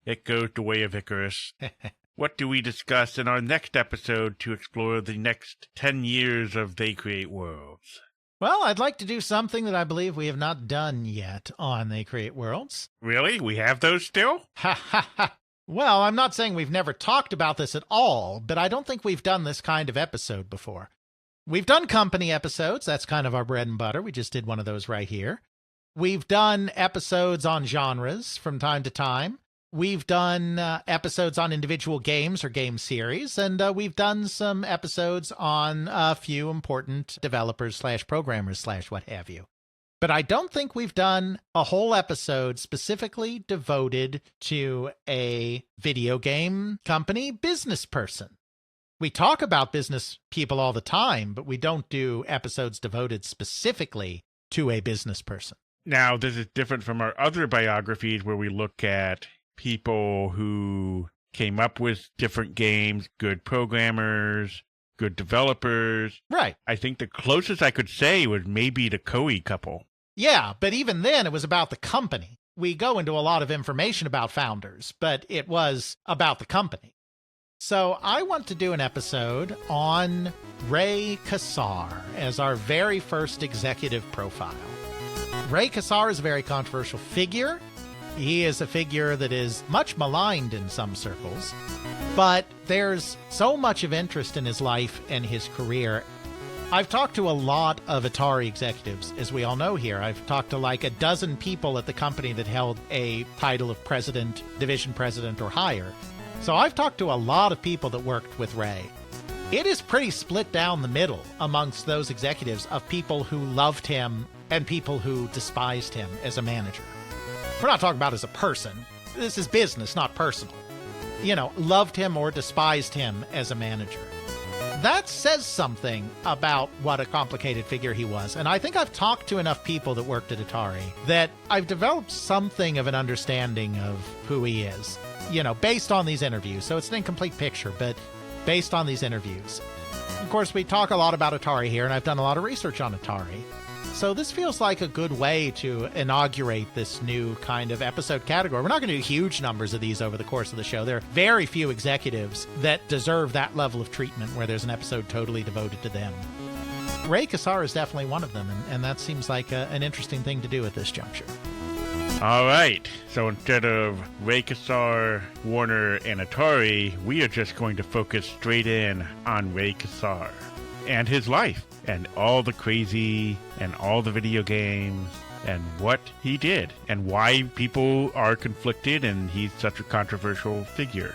It goes the way of Icarus. What do we discuss in our next episode to explore the next 10 years of They Create Worlds? Well, I'd like to do something that I believe we have not done yet on They Create Worlds. Really? We have those still? Ha ha ha. Well, I'm not saying we've never talked about this at all, but I don't think we've done this kind of episode before. We've done company episodes. That's kind of our bread and butter. We just did one of those right here. We've done episodes on genres from time to time. We've done episodes on individual games or game series, and we've done some episodes on a few important developers / programmers / what have you. But I don't think we've done a whole episode specifically devoted to a video game company business person. We talk about business people all the time, but we don't do episodes devoted specifically to a business person. Now, this is different from our other biographies where we look at people who came up with different games, good programmers, good developers. Right. I think the closest I could say was maybe the Koei couple. Yeah, but even then it was about the company. We go into a lot of information about founders, but it was about the company. So I want to do an episode on Ray Kassar as our very first executive profile. Ray Kassar is a very controversial figure. He is a figure that is much maligned in some circles, but there's so much of interest in his life and his career. I've talked to a lot of Atari executives, as we all know here. I've talked to like a dozen people at the company that held a title of president, division president, or higher. So I've talked to a lot of people that worked with Ray. It is pretty split down the middle amongst those executives of people who loved him and people who despised him as a manager. We're not talking about as a person. This is business, not personal. You know, loved him or despised him as a manager. That says something about what a complicated figure he was. And I think I've talked to enough people that worked at Atari that I've developed something of an understanding of who he is, you know, based on these interviews. So it's an incomplete picture, but based on these interviews. Of course, we talk a lot about Atari here, and I've done a lot of research on Atari. So this feels like a good way to inaugurate this new kind of episode category. We're not going to do huge numbers of these over the course of the show. There are very few executives that deserve that level of treatment where there's an episode totally devoted to them. Ray Kassar is definitely one of them, and that seems like an interesting thing to do at this juncture. All right, so instead of Ray Kassar, Warner, and Atari, we are just going to focus straight in on Ray Kassar and his life and all the crazy and all the video games and what he did and why people are conflicted and he's such a controversial figure.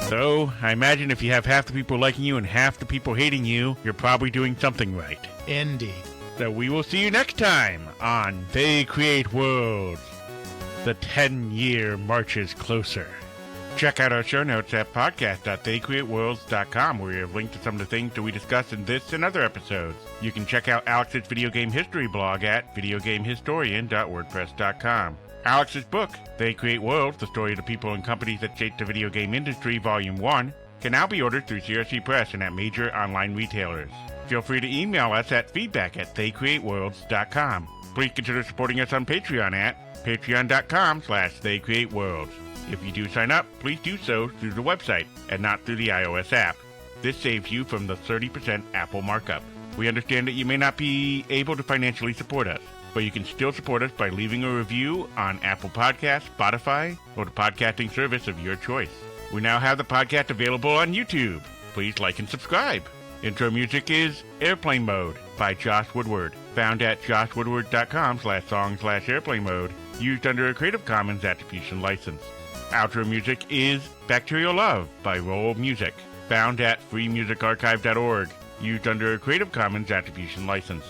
So, I imagine if you have half the people liking you and half the people hating you, you're probably doing something right. Indeed. So we will see you next time on They Create Worlds. The 10-year marches closer. Check out our show notes at podcast.theycreateworlds.com, where we have linked to some of the things that we discussed in this and other episodes. You can check out Alex's video game history blog at videogamehistorian.wordpress.com. Alex's book, They Create Worlds, the story of the people and companies that shaped the video game industry, Volume 1, can now be ordered through CRC Press and at major online retailers. Feel free to email us at feedback@theycreateworlds.com. Please consider supporting us on Patreon at patreon.com/theycreateworlds. If you do sign up, please do so through the website and not through the iOS app. This saves you from the 30% Apple markup. We understand that you may not be able to financially support us, but you can still support us by leaving a review on Apple Podcasts, Spotify, or the podcasting service of your choice. We now have the podcast available on YouTube. Please like and subscribe. Intro music is Airplane Mode by Josh Woodward, found at joshwoodward.com/song/airplane mode, used under a Creative Commons Attribution license. Outro music is Bacterial Love by Roll Music, found at freemusicarchive.org, used under a Creative Commons Attribution license.